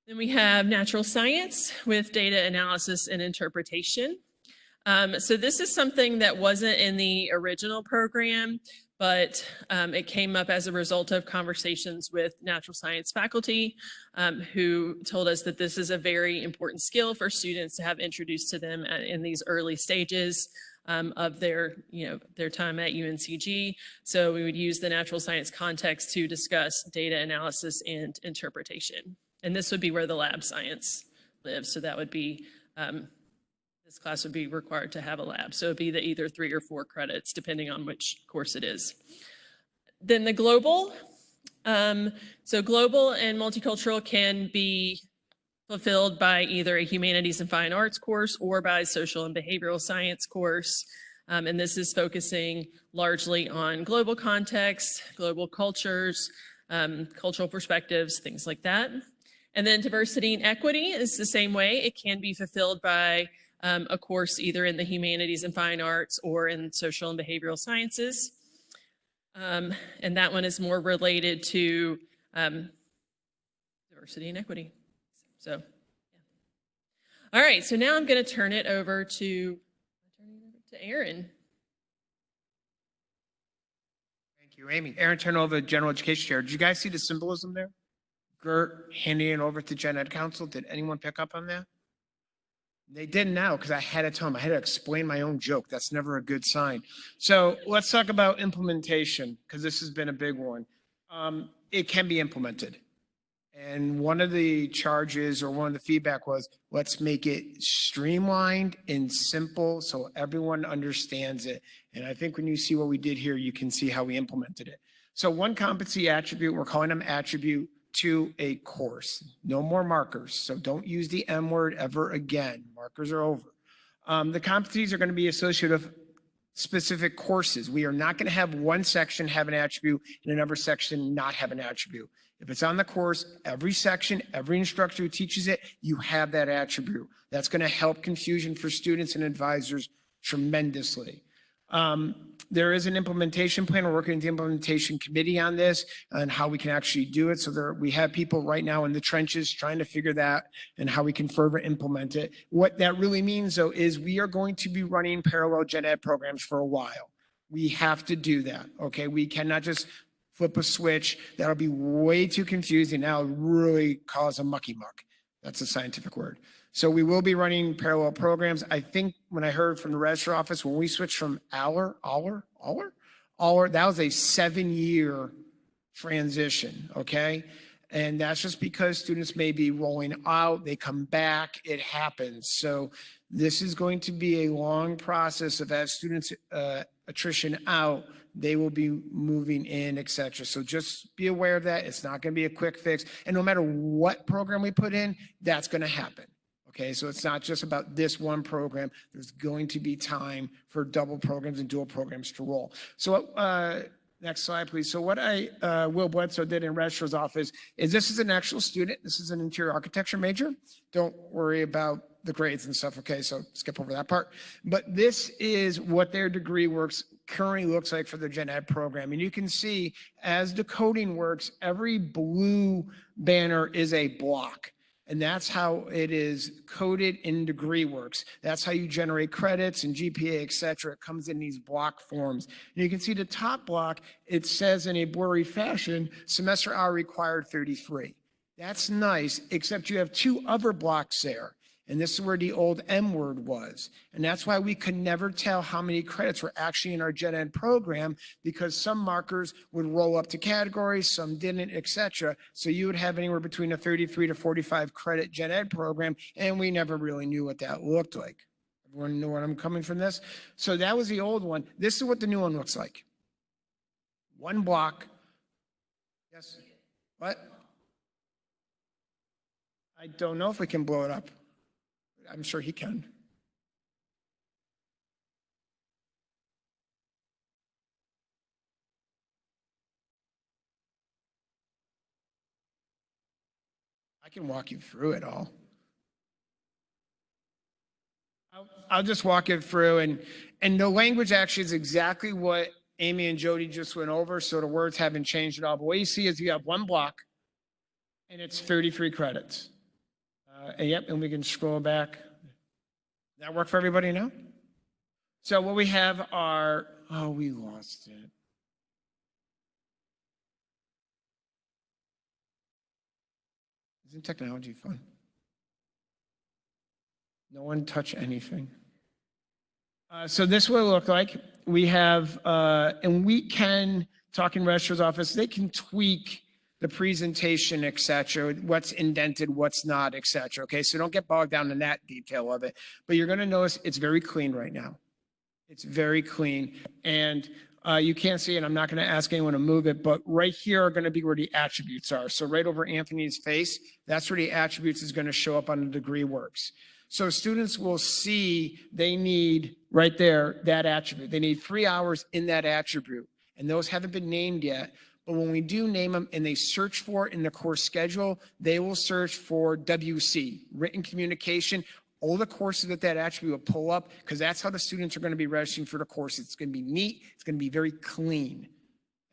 Then we have natural science with data analysis and interpretation. So this is something that wasn't in the original program, but it came up as a result of conversations with natural science faculty who told us that this is a very important skill for students to have introduced to them in these early stages of their time at UNCG. So we would use the natural science context to discuss data analysis and interpretation. And this would be where the lab science lives. So that would be this class would be required to have a lab. So it'd be either 3 or 4 credits, depending on which course it is. Then the global. So global and multicultural can be fulfilled by either a humanities and fine arts course or by social and behavioral science course. And this is focusing largely on global context, global cultures, cultural perspectives, things like that. And then diversity and equity is the same way. It can be fulfilled by a course either in the humanities and fine arts or in social and behavioral sciences. And that one is more related to diversity and equity. So, yeah. All right, so now I'm going to turn it over to Aaron. Thank you, Amy. Aaron Turnova, General Education Chair. Did you guys see the symbolism there? Gert handing it over to Gen Ed Council. Did anyone pick up on that? They didn't now because I had to tell them. I had to explain my own joke. That's never a good sign. So let's talk about implementation because this has been a big one. It can be implemented. And one of the charges or one of the feedback was, let's make it streamlined and simple so everyone understands it. And I think when you see what we did here, you can see how we implemented it. So one competency attribute, we're calling them attribute to a course. No more markers. So don't use the M word ever again. Markers are over. The competencies are going to be associated with specific courses. We are not going to have one section have an attribute and another section not have an attribute. If it's on the course, every section, every instructor who teaches it, you have that attribute. That's going to help confusion for students and advisors tremendously. There is an implementation plan. We're working with the implementation committee on this and how we can actually do it. So we have people right now in the trenches trying to figure that and how we can further implement it. What that really means, though, is we are going to be running parallel gen ed programs for a while. We have to do that, okay? We cannot just flip a switch. That'll be way too confusing. That'll really cause a mucky muck. That's a scientific word. So we will be running parallel programs. I think when I heard from the registrar office, when we switched from Aller, that was a 7-year transition, okay? And that's just because students may be rolling out, they come back, it happens. So this is going to be a long process of as students attrition out, they will be moving in, et cetera. So just be aware of that. It's not going to be a quick fix. And no matter what program we put in, that's going to happen. Okay, so it's not just about this one program. There's going to be time for double programs and dual programs to roll. So next slide, please. So what Will Bledsoe did in registrar's office is this is an actual student. This is an interior architecture major. Don't worry about the grades and stuff, okay? So skip over that part. But this is what their degree works currently looks like for the gen ed program. And you can see as the coding works, every blue banner is a block. And that's how it is coded in DegreeWorks. That's how you generate credits and GPA, et cetera. It comes in these block forms. And you can see the top block, it says in a blurry fashion, semester hour required 33. That's nice, except you have 2 other blocks there. And this is where the old M word was. And that's why we could never tell how many credits were actually in our gen ed program, because some markers would roll up to categories, some didn't, et cetera. So you would have anywhere between a 33 to 45 credit gen ed program, and we never really knew what that looked like. Everyone know where I'm coming from this? So that was the old one. This is what the new one looks like. 1 block. Yes. What? I don't know if we can blow it up. I'm sure he can. I can walk you through it all. I'll just walk it through, and the language actually is exactly what Amy and Jody just went over, so the words haven't changed at all. But what you see is you have 1 block, and it's 33 credits. Yep, and we can scroll back. Does that work for everybody now? So what we have are, oh, we lost it. Isn't technology fun? No one touch anything. So this will look like we have, and we can, talking registrar's office, they can tweak the presentation, et cetera, what's indented, what's not, et cetera. Okay, so don't get bogged down in that detail of it. But you're going to notice it's very clean right now. It's very clean. And you can't see it. I'm not going to ask anyone to move it, but right here are going to be where the attributes are. So right over Anthony's face, that's where the attributes is going to show up on the DegreeWorks. So students will see they need right there that attribute. They need 3 hours in that attribute. And those haven't been named yet. But when we do name them and they search for it in the course schedule, they will search for WC, written communication, all the courses that attribute will pull up, because that's how the students are going to be registering for the course. It's going to be neat. It's going to be very clean.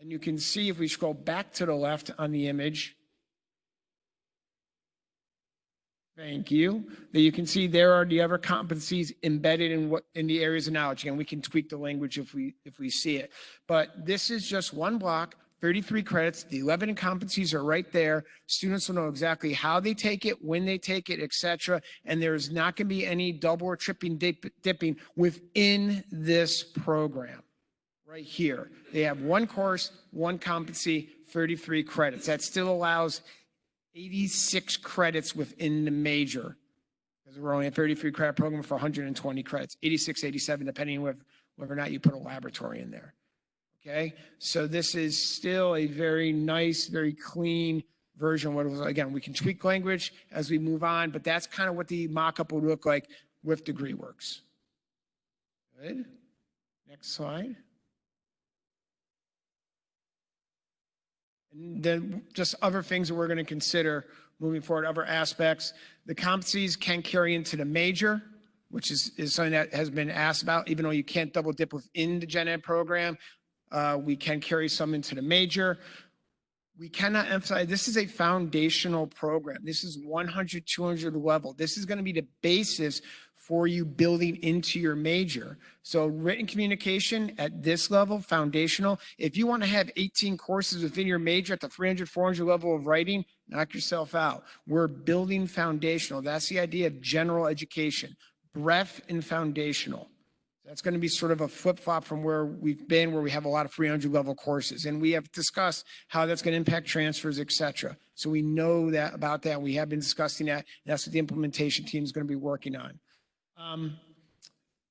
And you can see if we scroll back to the left on the image, thank you, that you can see there are the other competencies embedded in the areas of knowledge. Again, we can tweak the language if we see it. But this is just one block, 33 credits. The 11 competencies are right there. Students will know exactly how they take it, when they take it, et cetera. And there's not going to be any double or dipping within this program. Right here, they have one course, one competency, 33 credits. That still allows 86 credits within the major, because we're only a 33 credit program for 120 credits, 86, 87, depending on whether or not you put a laboratory in there. Okay, so this is still a very nice, very clean version. What it was, again, we can tweak language as we move on, but that's kind of what the mock-up would look like with DegreeWorks. Good. Next slide. And then just other things that we're going to consider moving forward, other aspects. The competencies can carry into the major, which is something that has been asked about. Even though you can't double dip within the Gen Ed program, we can carry some into the major. We cannot emphasize, this is a foundational program. This is 100, 200 level. This is going to be the basis for you building into your major. So written communication at this level, foundational. If you want to have 18 courses within your major at the 300, 400 level of writing, knock yourself out. We're building foundational. That's the idea of general education, breadth and foundational. That's going to be sort of a flip-flop from where we've been, where we have a lot of 300 level courses. And we have discussed how that's going to impact transfers, et cetera. So we know that about that. We have been discussing that. And that's what the implementation team is going to be working on.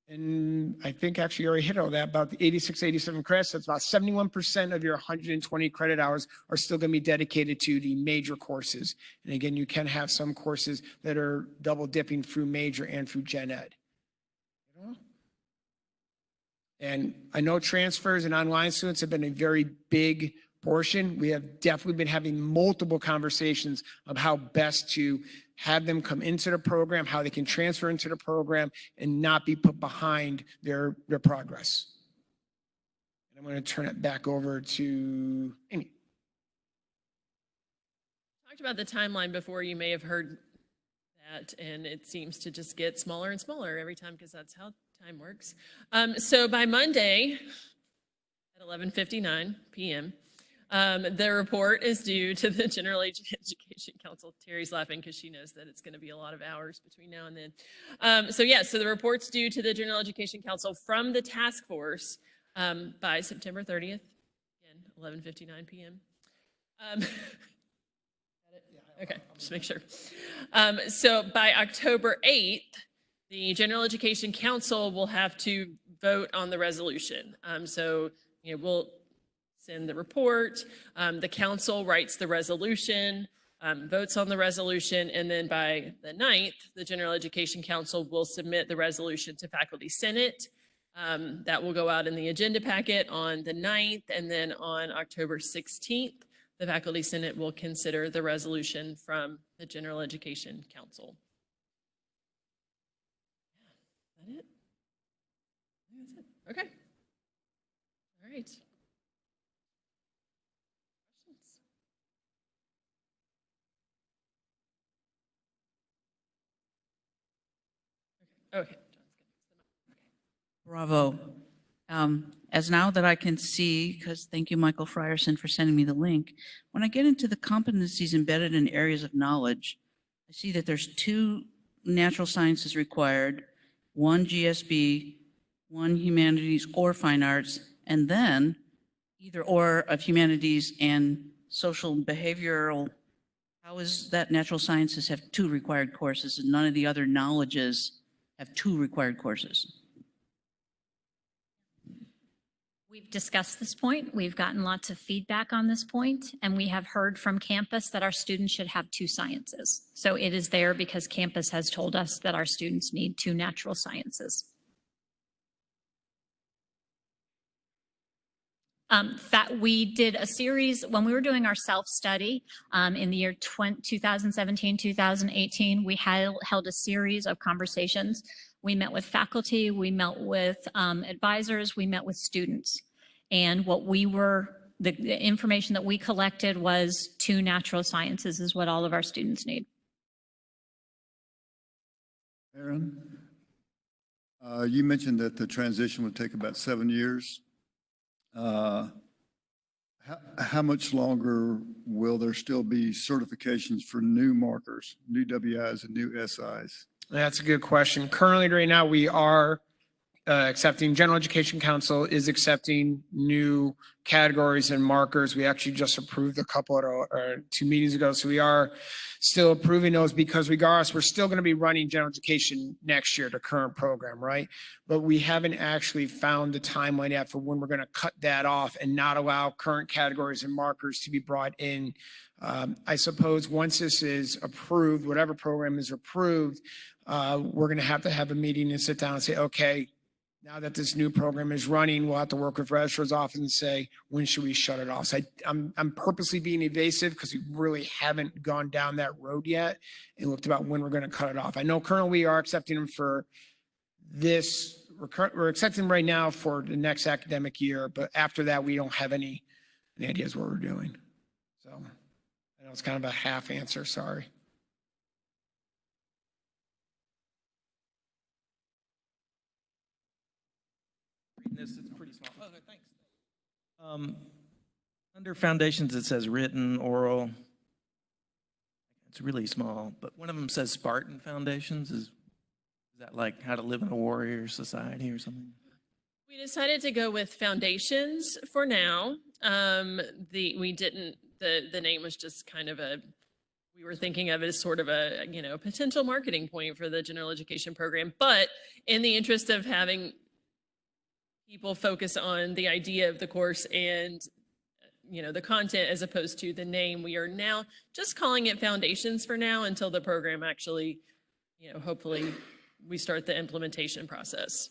And I think actually you already hit all that about the 86, 87 credits. That's about 71% of your 120 credit hours are still going to be dedicated to the major courses. And again, you can have some courses that are double dipping through major and through Gen Ed. And I know transfers and online students have been a very big portion. We have definitely been having multiple conversations of how best to have them come into the program, how they can transfer into the program and not be put behind their progress. And I'm going to turn it back over to Amy. Talked about the timeline before. You may have heard that, and it seems to just get smaller and smaller every time because that's how time works. So by Monday at 11:59 p.m., the report is due to the General Education Council. Terry's laughing because she knows that it's going to be a lot of hours between now and then. So the report's due to the General Education Council from the task force by September 30th, again, 11:59 p.m. Okay, just make sure. So by October 8th, the General Education Council will have to vote on the resolution. We'll send the report. The council writes the resolution, votes on the resolution, and then by the 9th, the General Education Council will submit the resolution to Faculty Senate. That will go out in the agenda packet on the 9th, and then on October 16th, the Faculty Senate will consider the resolution from the General Education Council. Is that it? I think that's it. Okay. All right. Okay. Bravo. As now that I can see, because thank you, Michael Frierson, for sending me the link. When I get into the competencies embedded in areas of knowledge, I see that there's 2 natural sciences required, 1 GSB, 1 humanities or fine arts, and then either or of humanities and social and behavioral. How is that natural sciences have 2 required courses and none of the other knowledges have 2 required courses? We've discussed this point. We've gotten lots of feedback on this point, and we have heard from campus that our students should have 2 sciences. So it is there because campus has told us that our students need 2 natural sciences. We did a series, when we were doing our self-study in the year 2017, 2018, we held a series of conversations. We met with faculty, we met with advisors, we met with students. And the information that we collected was 2 natural sciences is what all of our students need. Aaron, you mentioned that the transition would take about 7 years. How much longer will there still be certifications for new markers, new WIs and new SIs? That's a good question. Currently, right now, we are accepting, General Education Council is accepting new categories and markers. We actually just approved a couple at 2 meetings ago. So we are still approving those because regardless, we're still going to be running general education next year, the current program, right? But we haven't actually found the timeline yet for when we're going to cut that off and not allow current categories and markers to be brought in. I suppose once this is approved, whatever program is approved, we're going to have a meeting and sit down and say, okay, now that this new program is running, we'll have to work with registrar's office and say, when should we shut it off? So I'm purposely being evasive because we really haven't gone down that road yet and looked about when we're going to cut it off. I know currently we are accepting them for this. We're accepting them right now for the next academic year, but after that, we don't have any ideas what we're doing. So I know it's kind of a half answer, sorry. This is pretty small. Oh, thanks. Under foundations, it says written, oral. It's really small, but one of them says Spartan Foundations. Is that like how to live in a warrior society or something? We decided to go with foundations for now. The name was just kind of we were thinking of it as sort of a, potential marketing point for the general education program. But in the interest of having people focus on the idea of the course and, the content as opposed to the name, we are now just calling it Foundations for now until the program actually, hopefully we start the implementation process.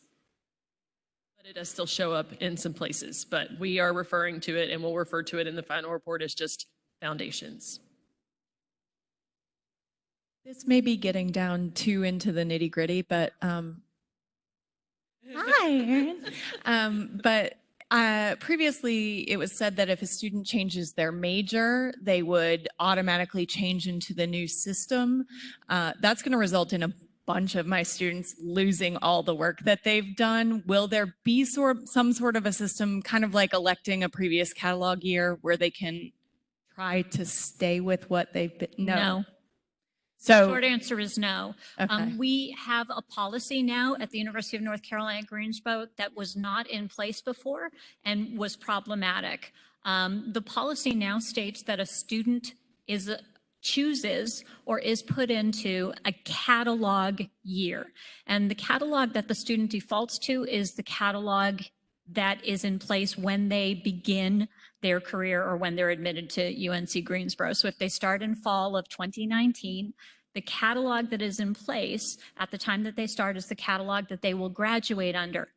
But it does still show up in some places, but we are referring to it and we'll refer to it in the final report as just Foundations. This may be getting down too into the nitty gritty, but hi, Erin. Previously, it was said that if a student changes their major, they would automatically change into the new system. That's going to result in a bunch of my students losing all the work that they've done. Will there be some sort of a system, kind of like electing a previous catalog year, where they can try to stay with what they've been? No. So short answer is no. Okay. We have a policy now at the University of North Carolina at Greensboro that was not in place before and was problematic. The policy now states that a student chooses or is put into a catalog year. And the catalog that the student defaults to is the catalog that is in place when they begin their career or when they're admitted to UNC Greensboro. So if they start in fall of 2019, the catalog that is in place at the time that they start is the catalog that they will graduate under,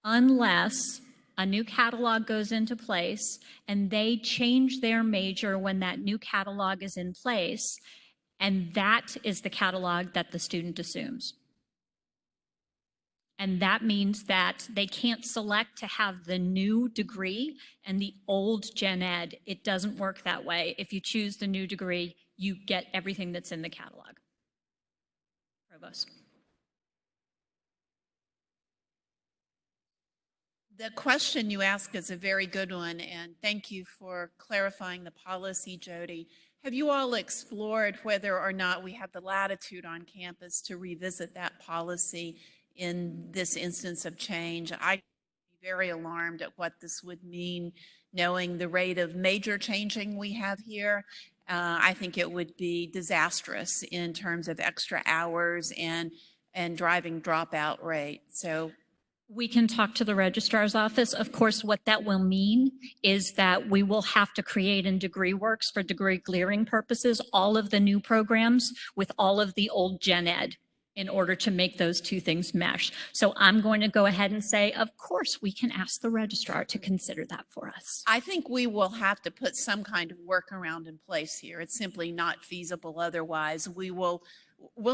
unless a new catalog goes into place and they change their major when that new catalog is in place, and that is the catalog that the student assumes. And that means that they can't select to have the new degree and the old gen ed. It doesn't work that way. If you choose the new degree, you get everything that's in the catalog. Provost. The question you ask is a very good one, and thank you for clarifying the policy, Jody. Have you all explored whether or not we have the latitude on campus to revisit that policy in this instance of change? I'd be very alarmed at what this would mean, knowing the rate of major changing we have here. I think it would be disastrous in terms of extra hours and driving dropout rate. So we can talk to the registrar's office. Of course, what that will mean is that we will have to create in DegreeWorks for degree clearing purposes all of the new programs with all of the old gen ed. in order to make those two things mesh. So I'm going to go ahead and say, of course, we can ask the registrar to consider that for us. I think we will have to put some kind of workaround in place here. It's simply not feasible otherwise. We'll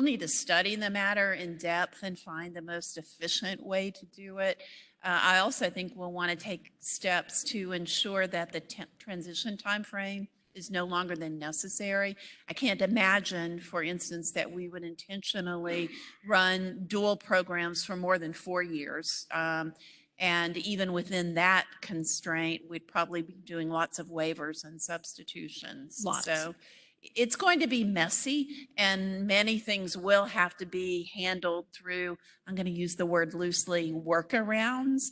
need to study the matter in depth and find the most efficient way to do it. I also think we'll want to take steps to ensure that the transition timeframe is no longer than necessary. I can't imagine, for instance, that we would intentionally run dual programs for more than 4 years. And even within that constraint, we'd probably be doing lots of waivers and substitutions. Lots. So it's going to be messy, and many things will have to be handled through, I'm going to use the word loosely, workarounds.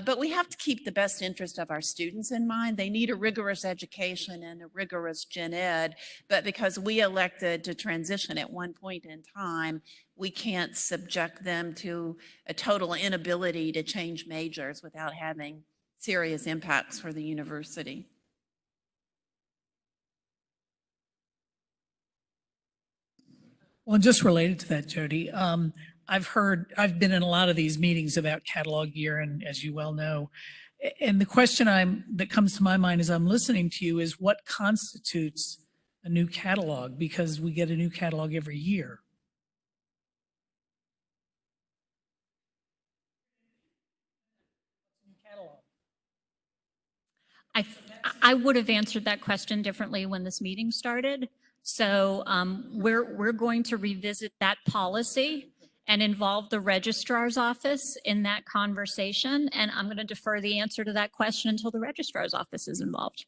But we have to keep the best interest of our students in mind. They need a rigorous education and a rigorous gen ed, but because we elected to transition at one point in time, we can't subject them to a total inability to change majors without having serious impacts for the university. Well, just related to that, Jody, I've been in a lot of these meetings about catalog year, and as you well know, and the question that comes to my mind as I'm listening to you is what constitutes a new catalog? Because we get a new catalog every year. I would have answered that question differently when this meeting started. So we're going to revisit that policy and involve the registrar's office in that conversation. And I'm going to defer the answer to that question until the registrar's office is involved.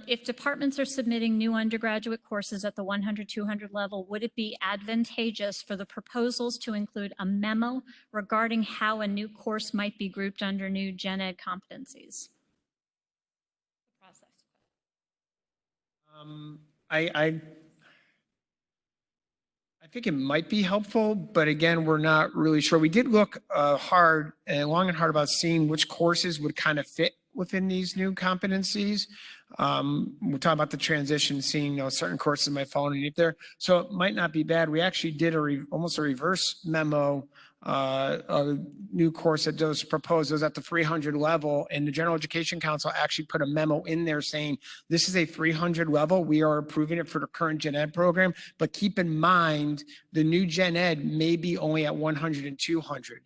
If departments are submitting new undergraduate courses at the 100-200 level, would it be advantageous for the proposals to include a memo regarding how a new course might be grouped under new gen ed competencies? I think it might be helpful, but again, we're not really sure. We did look hard and long and hard about seeing which courses would kind of fit within these new competencies. We're talking about the transition, seeing certain courses might fall underneath there. So it might not be bad. We actually did almost a reverse memo, a new course that does propose those at the 300 level, and the General Education Council actually put a memo in there saying, this is a 300 level. We are approving it for the current gen ed program, but keep in mind, the new gen ed may be only at 100 and 200.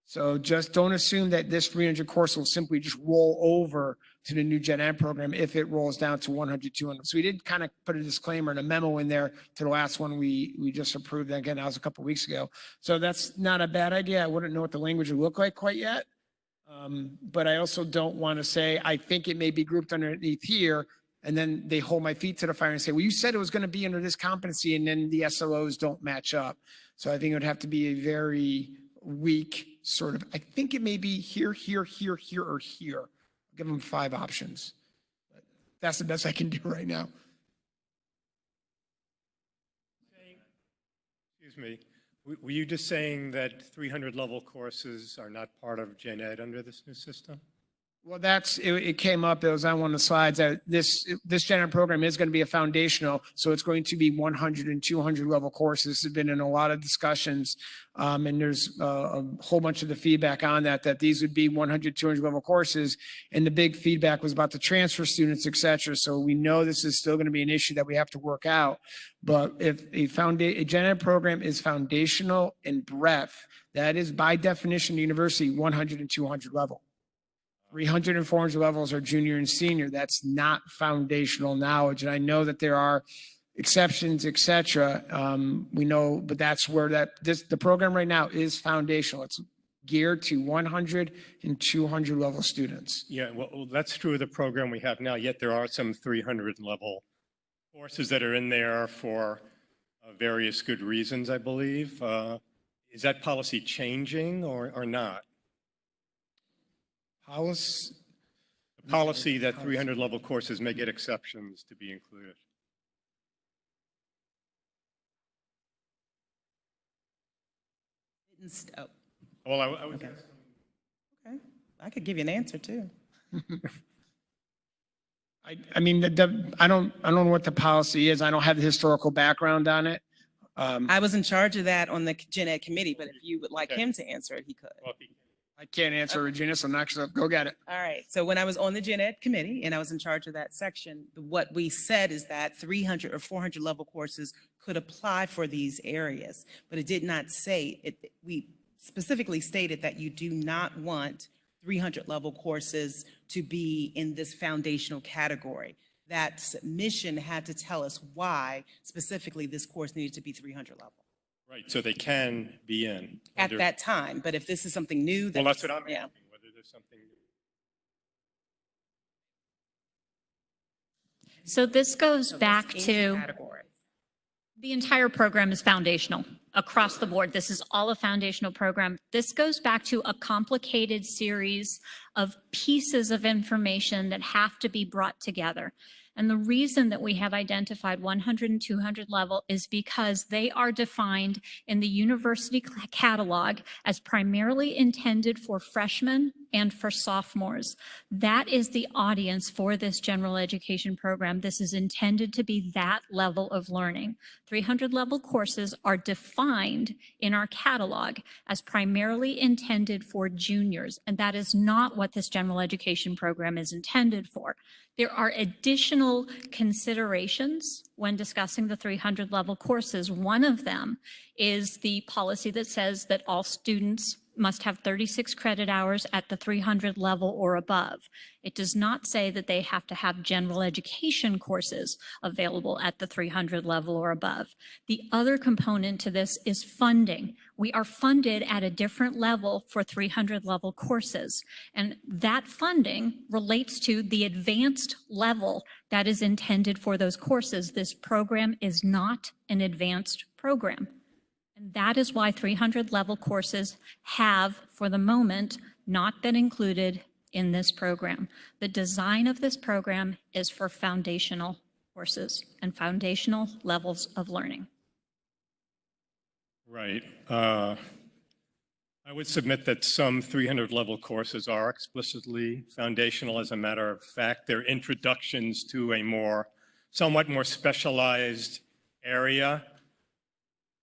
So just don't assume that this 300 course will simply just roll over to the new gen ed program if it rolls down to 100, 200. So we did kind of put a disclaimer and a memo in there to the last one we just approved. Again, that was a couple of weeks ago. So that's not a bad idea. I wouldn't know what the language would look like quite yet. But I also don't want to say, I think it may be grouped underneath here, and then they hold my feet to the fire and say, well, you said it was going to be under this competency, and then the SLOs don't match up. So I think it would have to be a very weak sort of, I think it may be here, here, here, here, or here. I'll give them 5 options. But that's the best I can do right now. Excuse me. Were you just saying that 300 level courses are not part of gen ed under this new system? Well, it came up, it was on one of the slides, that this gen ed program is going to be a foundational, so it's going to be 100 and 200 level courses. This has been in a lot of discussions, and there's a whole bunch of the feedback on that these would be 100, 200 level courses, and the big feedback was about the transfer students, et cetera. So we know this is still going to be an issue that we have to work out. But if a gen ed program is foundational in breadth, that is by definition the university 100 and 200 level. 300 and 400 levels are junior and senior. That's not foundational knowledge. And I know that there are exceptions, et cetera. We know, but that's where the program right now is foundational. It's geared to 100 and 200 level students. Yeah, well, that's true of the program we have now, yet there are some 300 level courses that are in there for various good reasons, I believe. Is that policy changing or not? Policy that 300 level courses may get exceptions to be included. Well, I would guess. Okay, I could give you an answer too. I mean, I don't know what the policy is. I don't have the historical background on it. I was in charge of that on the Gen Ed committee, but if you would like him to answer it, he could. I can't answer, Regina, so next up, go get it. All right. So when I was on the Gen Ed committee and I was in charge of that section, what we said is that 300 or 400 level courses could apply for these areas, but it did not say it. We specifically stated that you do not want 300 level courses to be in this foundational category. That submission had to tell us why specifically this course needed to be 300 level Right, so they can be in. at under- that time. But if this is something new, Well, that's what I'm yeah. asking, whether there's something. So this goes back Any to, category. the entire program is foundational across the board. This is all a foundational program. This goes back to a complicated series of pieces of information that have to be brought together. And the reason that we have identified 100 and 200 level is because they are defined in the university catalog as primarily intended for freshmen and for sophomores. That is the audience for this general education program. This is intended to be that level of learning. 300 level courses are defined in our catalog as primarily intended for juniors, and that is not what this general education program is intended for. There are additional considerations when discussing the 300 level courses. One of them is the policy that says that all students must have 36 credit hours at the 300 level or above. It does not say that they have to have general education courses available at the 300 level or above. The other component to this is funding. We are funded at a different level for 300 level courses, and that funding relates to the advanced level that is intended for those courses. This program is not an advanced program. And that is why 300 level courses have, for the moment, not been included in this program. The design of this program is for foundational courses and foundational levels of learning. Right. I would submit that some 300 level courses are explicitly foundational. As a matter of fact, they're introductions to a somewhat more specialized area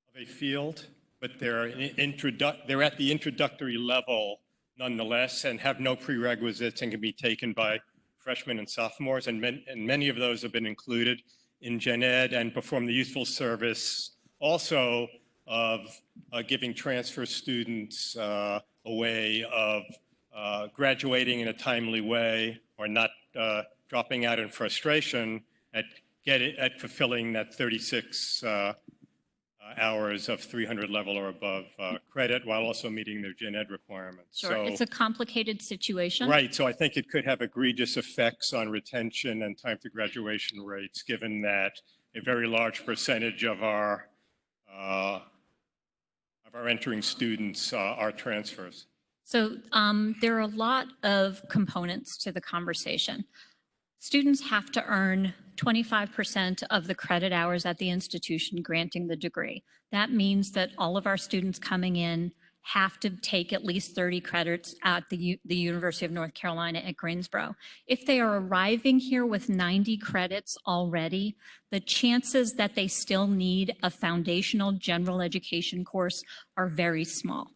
of a field, but they're at the introductory level nonetheless and have no prerequisites and can be taken by freshmen and sophomores. And many of those have been included in Gen Ed and perform the useful service also of giving transfer students a way of graduating in a timely way or not dropping out in frustration at fulfilling that 36 hours of 300 level or above credit while also meeting their Gen Ed requirements. Sure, it's a complicated situation. Right, so I think it could have egregious effects on retention and time to graduation rates, given that a very large percentage of our entering students are transfers. So there are a lot of components to the conversation. Students have to earn 25% of the credit hours at the institution granting the degree. That means that all of our students coming in have to take at least 30 credits at the University of North Carolina at Greensboro. If they are arriving here with 90 credits already, the chances that they still need a foundational general education course are very small.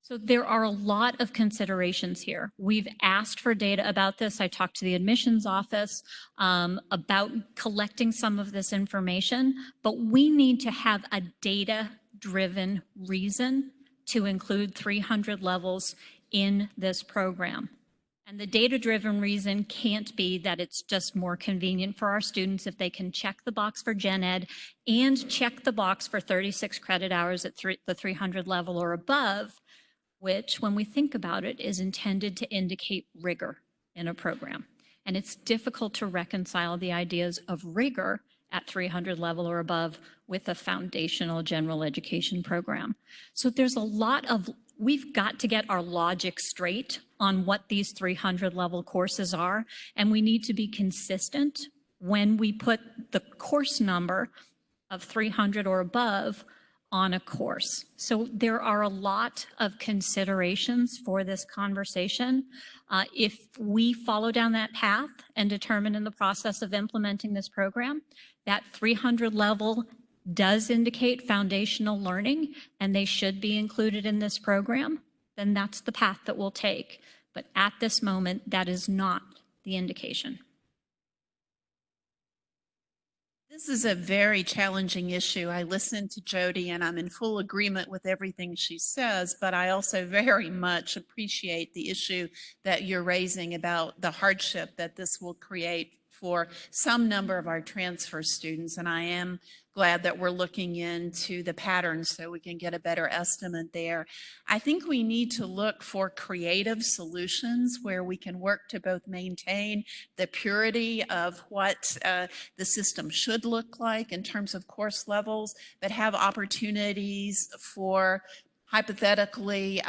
So there are a lot of considerations here. We've asked for data about this. I talked to the admissions office about collecting some of this information, but we need to have a data-driven reason to include 300 levels in this program. And the data-driven reason can't be that it's just more convenient for our students if they can check the box for Gen Ed and check the box for 36 credit hours at the 300 level or above, which, when we think about it, is intended to indicate rigor in a program. And it's difficult to reconcile the ideas of rigor at 300 level or above with a foundational general education program. So there's a lot of, we've got to get our logic straight on what these 300 level courses are, and we need to be consistent when we put the course number of 300 or above on a course. So there are a lot of considerations for this conversation. If we follow down that path and determine in the process of implementing this program that 300 level does indicate foundational learning and they should be included in this program, then that's the path that we'll take. But at this moment, that is not the indication. This is a very challenging issue. I listened to Jody and I'm in full agreement with everything she says, but I also very much appreciate the issue that you're raising about the hardship that this will create for some number of our transfer students. And I am glad that we're looking into the patterns so we can get a better estimate there. I think we need to look for creative solutions where we can work to both maintain the purity of what the system should look like in terms of course levels, but have opportunities for hypothetically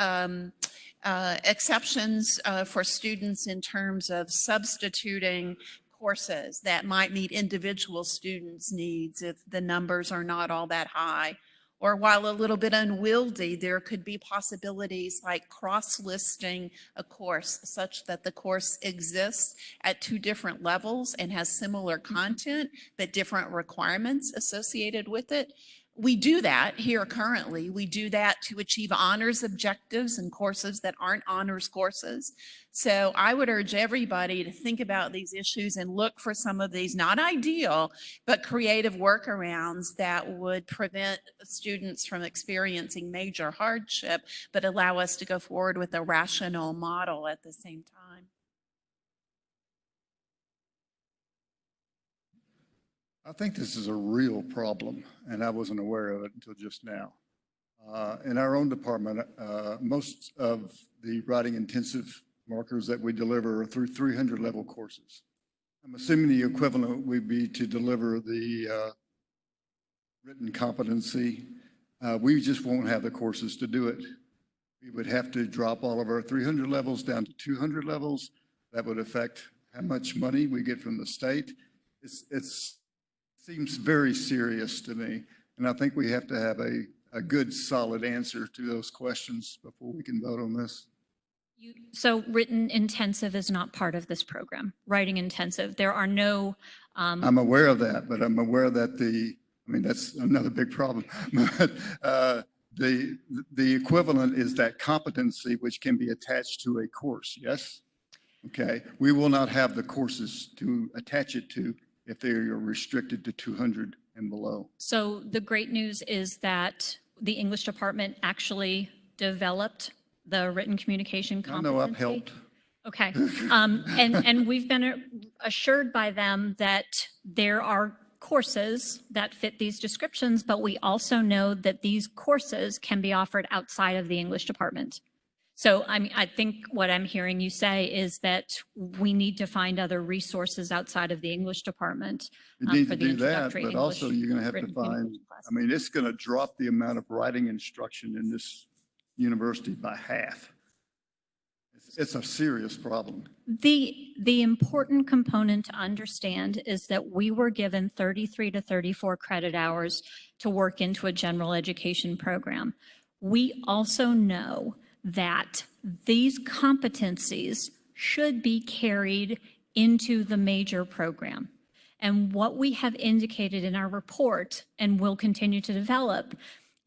exceptions for students in terms of substituting courses that might meet individual students' needs if the numbers are not all that high. Or while a little bit unwieldy, there could be possibilities like cross-listing a course such that the course exists at 2 different levels and has similar content, but different requirements associated with it. We do that here currently. We do that to achieve honors objectives in courses that aren't honors courses. So I would urge everybody to think about these issues and look for some of these, not ideal, but creative workarounds that would prevent students from experiencing major hardship, but allow us to go forward with a rational model at the same time. I think this is a real problem, and I wasn't aware of it until just now. In our own department, most of the writing intensive markers that we deliver are through 300 level courses. I'm assuming the equivalent would be to deliver the written competency. We just won't have the courses to do it. We would have to drop all of our 300 levels down to 200 levels. That would affect how much money we get from the state. It seems very serious to me, and I think we have to have a good, solid answer to those questions before we can vote on this. So written intensive is not part of this program, writing intensive. There are no. I'm aware of that, but I'm aware that that's another big problem. But the equivalent is that competency which can be attached to a course, yes? Okay, we will not have the courses to attach it to if they are restricted to 200 and below. So the great news is that the English department actually developed the written communication competency. I know I've helped. Okay. And we've been assured by them that there are courses that fit these descriptions, but we also know that these courses can be offered outside of the English department. So I think what I'm hearing you say is that we need to find other resources outside of the English department. You need for to the do that, introductory but also English you're going to have to written find, communication class. it's going to drop the amount of writing instruction in this university by half. It's a serious problem. The important component to understand is that we were given 33 to 34 credit hours to work into a general education program. We also know that these competencies should be carried into the major program. And what we have indicated in our report and will continue to develop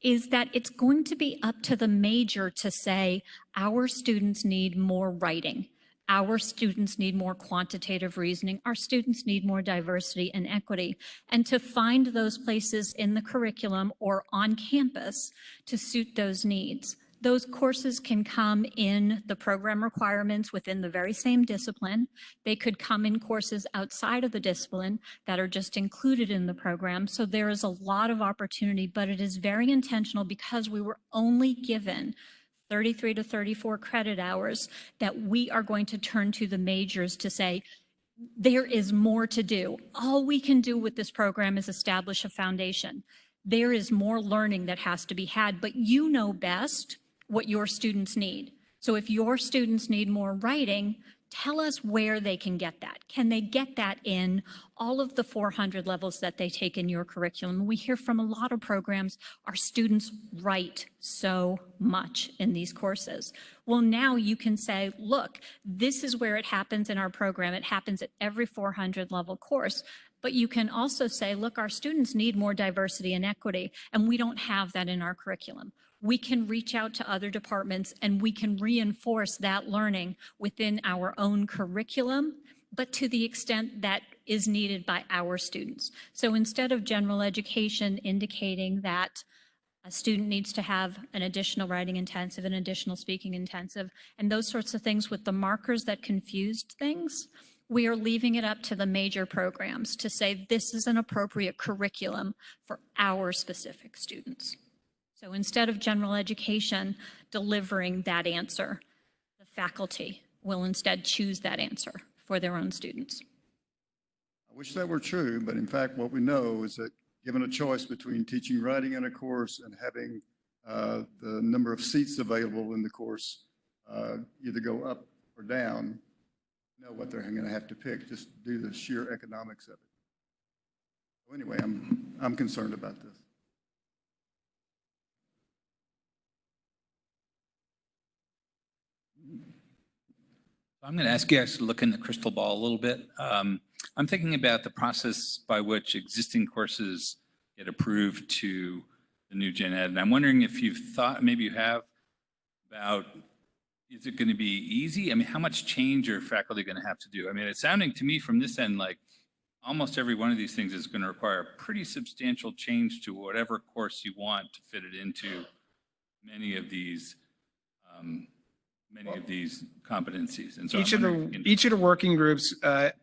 is that it's going to be up to the major to say, our students need more writing. Our students need more quantitative reasoning. Our students need more diversity and equity. And to find those places in the curriculum or on campus to suit those needs. Those courses can come in the program requirements within the very same discipline. They could come in courses outside of the discipline that are just included in the program. So there is a lot of opportunity, but it is very intentional because we were only given 33 to 34 credit hours that we are going to turn to the majors to say, there is more to do. All we can do with this program is establish a foundation. There is more learning that has to be had, but you know best what your students need. So if your students need more writing, Tell us where they can get that. Can they get that in all of the 400 levels that they take in your curriculum? We hear from a lot of programs, our students write so much in these courses. Well, now you can say, look, this is where it happens in our program. It happens at every 400 level course. But you can also say, look, our students need more diversity and equity, and we don't have that in our curriculum. We can reach out to other departments and we can reinforce that learning within our own curriculum, but to the extent that is needed by our students. So instead of general education indicating that a student needs to have an additional writing intensive, an additional speaking intensive, and those sorts of things with the markers that confused things, we are leaving it up to the major programs to say this is an appropriate curriculum for our specific students. So instead of general education delivering that answer, the faculty will instead choose that answer for their own students. I wish that were true, but in fact, what we know is that given a choice between teaching writing in a course and having the number of seats available in the course either go up or down, know what they're going to have to pick just due to the sheer economics of it. So anyway, I'm concerned about this. I'm going to ask you guys to look in the crystal ball a little bit. I'm thinking about the process by which existing courses get approved to the new gen ed. And I'm wondering if you've thought, maybe you have, about, is it going to be easy? I mean, how much change are faculty going to have to do? I mean, it's sounding to me from this end like almost every one of these things is going to require a pretty substantial change to whatever course you want to fit it into many of these competencies. And so Each of the working groups,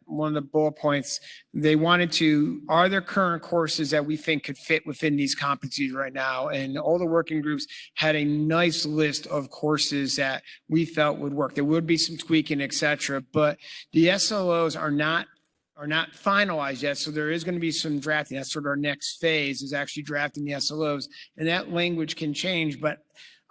one of the bullet points, they wanted to, are there current courses that we think could fit within these competencies right now? And all the working groups had a nice list of courses that we felt would work. There would be some tweaking, et cetera, but the SLOs are not finalized yet. So there is going to be some drafting. That's sort of our next phase, is actually drafting the SLOs, and that language can change. But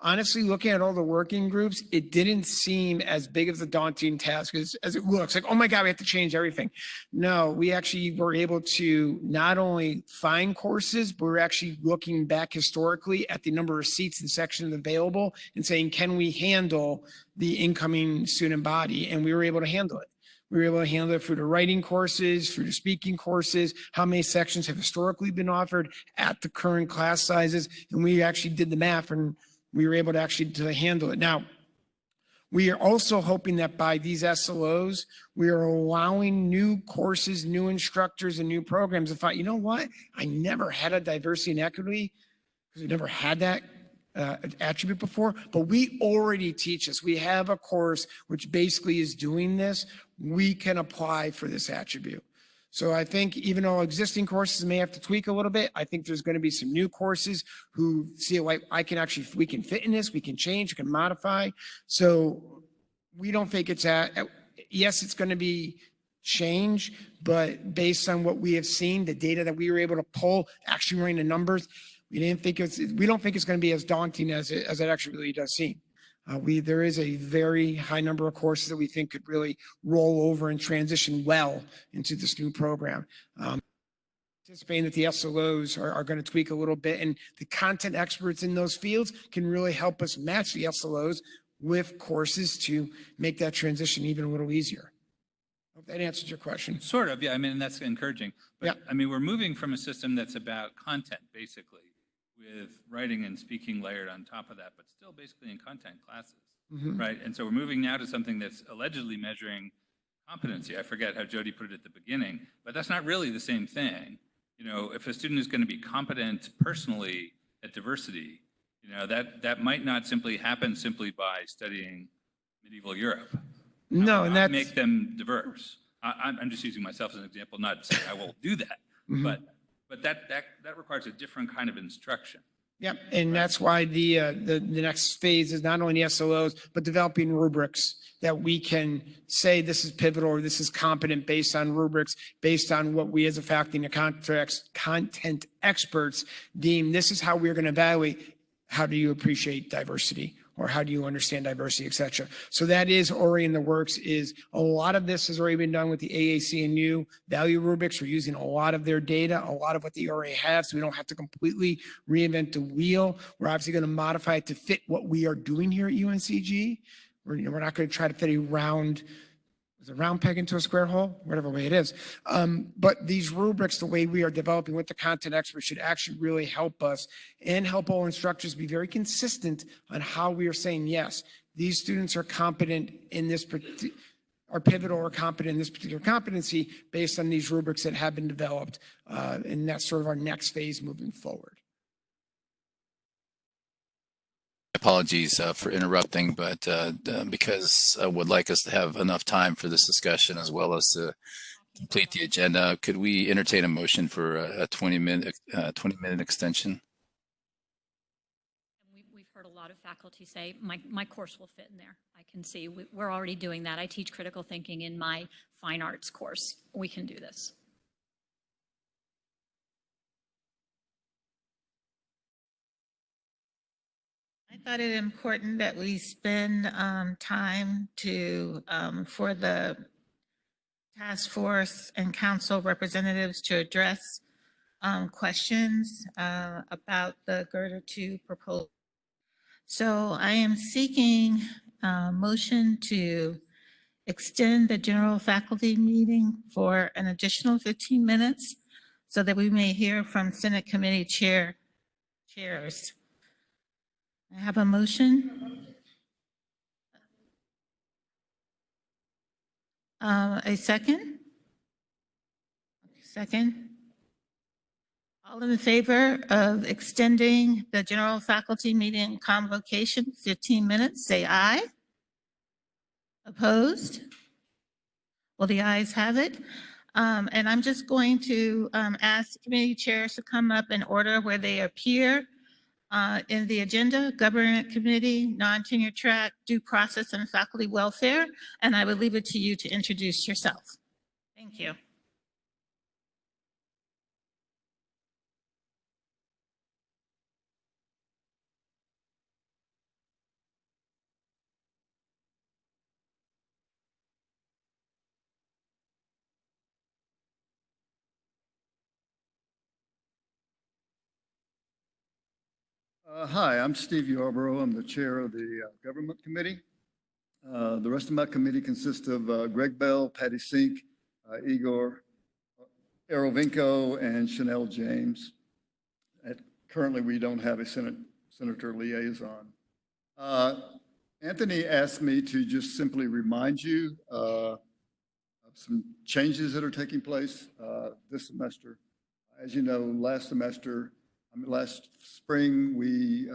honestly, looking at all the working groups, it didn't seem as big of a daunting task as it looks. Like, oh my God, we have to change everything. No, we actually were able to not only find courses, but we're actually looking back historically at the number of seats and sections available and saying, can we handle the incoming student body? And we were able to handle it. We were able to handle it through the writing courses, through the speaking courses, how many sections have historically been offered at the current class sizes. And we actually did the math, and we were able to actually handle it. Now, we are also hoping that by these SLOs, we are allowing new courses, new instructors, and new programs to find, you know what? I never had a diversity and equity because we never had that attribute before, but we already teach this. We have a course which basically is doing this. We can apply for this attribute. So I think even though existing courses may have to tweak a little bit, I think there's going to be some new courses who see like, we can fit in this, we can change, we can modify. So we don't think it's yes, it's going to be change, but based on what we have seen, the data that we were able to pull, actually running the numbers, we don't think it's going to be as daunting as it actually really does seem. There is a very high number of courses that we think could really roll over and transition well into this new program. Anticipating that the SLOs are going to tweak a little bit, and the content experts in those fields can really help us match the SLOs with courses to make that transition even a little easier. I hope that answered your question. Sort of, yeah. I mean, that's encouraging. But Yeah. I mean, we're moving from a system that's about content, basically, with writing and speaking layered on top of that, but still basically in content classes, right? And so we're moving now to something that's allegedly measuring competency. I forget how Jody put it at the beginning, but that's not really the same thing. You know, if a student is going to be competent personally at diversity, you know, that might not simply happen simply by studying medieval Europe. No, and Not that's make them diverse. I'm just using myself as an example, not to say I will do that, but that requires a different kind of instruction. Yep, and that's why the next phase is not only the SLOs, but developing rubrics that we can say this is pivotal or this is competent based on rubrics, based on what we as a faculty and content experts deem this is how we're going to evaluate how do you appreciate diversity or how do you understand diversity, et cetera. So that is already in the works. Is a lot of this has already been done with the AAC and U value rubrics. We're using a lot of their data, a lot of what they already have, so we don't have to completely reinvent the wheel. We're obviously going to modify it to fit what we are doing here at UNCG. We're not going to try to fit a round peg into a square hole, whatever way it is. But these rubrics, the way we are developing with the content experts, should actually really help us and help all instructors be very consistent on how we are saying, yes, these students are competent in this, are pivotal or competent in this particular competency based on these rubrics that have been developed. And that's sort of our next phase moving forward. Apologies for interrupting, but because I would like us to have enough time for this discussion as well as to complete the agenda, could we entertain a motion for a 20-minute extension? We've heard a lot of faculty say, my course will fit in there. I can see, we're already doing that. I teach critical thinking in my fine arts course. We can do this. I thought it important that we spend time to for the task force and council representatives to address questions about the Gerda 2 proposal. So I am seeking a motion to extend the general faculty meeting for an additional 15 minutes so that we may hear from Senate committee chairs. I have a motion. A second? Second. All in favor of extending the general faculty meeting convocation 15 minutes, say aye. Opposed? Well, the ayes have it. And I'm just going to ask committee chairs to come up in order where they appear in the agenda: Government Committee, Non-Tenure Track, Due Process, and Faculty Welfare. And I would leave it to you to introduce yourself. Thank you. Hi, I'm Steve Yarborough. I'm the chair of the Government Committee. The rest of my committee consists of Greg Bell, Patty Sink, Igor Arovinko, and Chanel James. Currently, we don't have a senator liaison. Anthony asked me to just simply remind you of some changes that are taking place this semester. As you know, last spring, we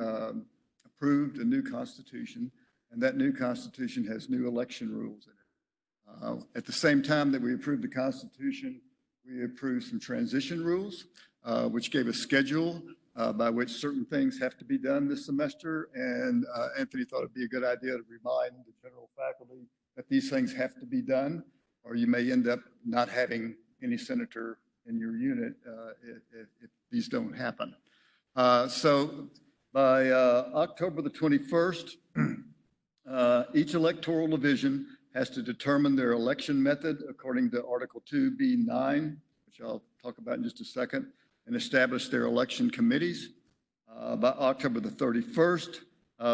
approved a new constitution, and that new constitution has new election rules in it. At the same time that we approved the constitution, we approved some transition rules, which gave a schedule by which certain things have to be done this semester. And Anthony thought it'd be a good idea to remind the general faculty that these things have to be done, or you may end up not having any senator in your unit if these don't happen. So by October the 21st, each electoral division has to determine their election method according to Article 2B9, which I'll talk about in just a second, and establish their election committees. By October the 31st,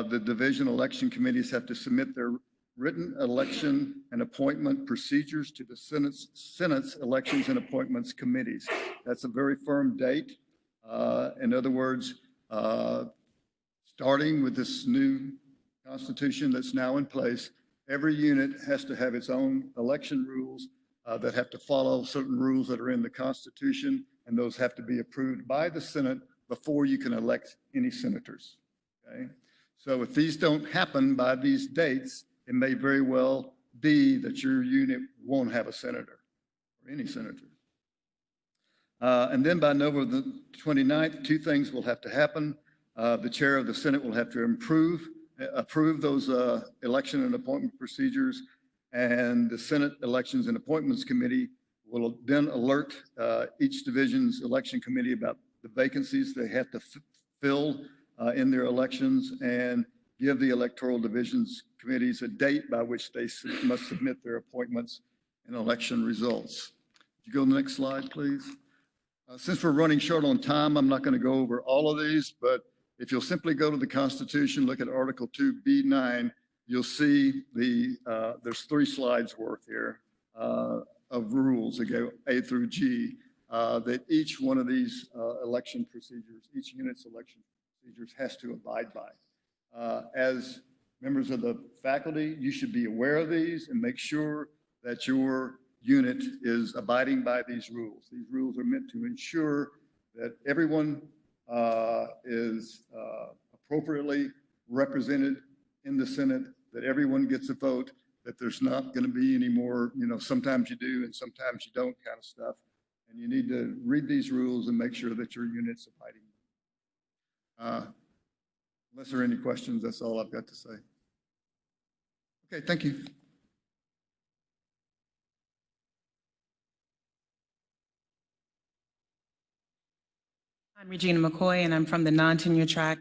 the division election committees have to submit their written election and appointment procedures to the Senate's Elections and Appointments Committees. That's a very firm date. In other words, starting with this new constitution that's now in place, every unit has to have its own election rules that have to follow certain rules that are in the Constitution, and those have to be approved by the Senate before you can elect any senators. Okay? So if these don't happen by these dates, it may very well be that your unit won't have a senator or any senator. And then by November the 29th, two things will have to happen. The chair of the Senate will have to approve those election and appointment procedures, and the Senate Elections and Appointments Committee will then alert each division's election committee about the vacancies they have to fill in their elections and give the electoral divisions committees a date by which they must submit their appointments and election results. Could you go to the next slide, please? Since we're running short on time, I'm not going to go over all of these, but if you'll simply go to the Constitution, look at Article 2B9, you'll see there's 3 slides worth here of rules that go A through G, that each one of these election procedures, each unit's election procedures has to abide by. As members of the faculty, you should be aware of these and make sure that your unit is abiding by these rules. These rules are meant to ensure that everyone is appropriately represented in the Senate, that everyone gets a vote, that there's not going to be any more, sometimes you do and sometimes you don't kind of stuff. And you need to read these rules and make sure that your unit's abiding. Unless there are any questions, that's all I've got to say. Okay, thank you. I'm Regina McCoy, and I'm from the non-tenure track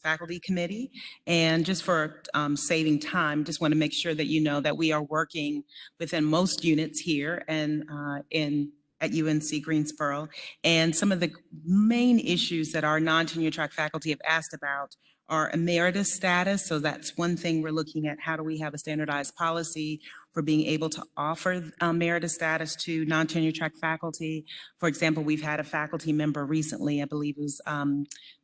faculty committee. And just for saving time, just want to make sure that you know that we are working within most units here and at UNC Greensboro. And some of the main issues that our non-tenure track faculty have asked about are emeritus status. So that's one thing we're looking at. How do we have a standardized policy for being able to offer emeritus status to non-tenure track faculty? For example, we've had a faculty member recently, I believe it was,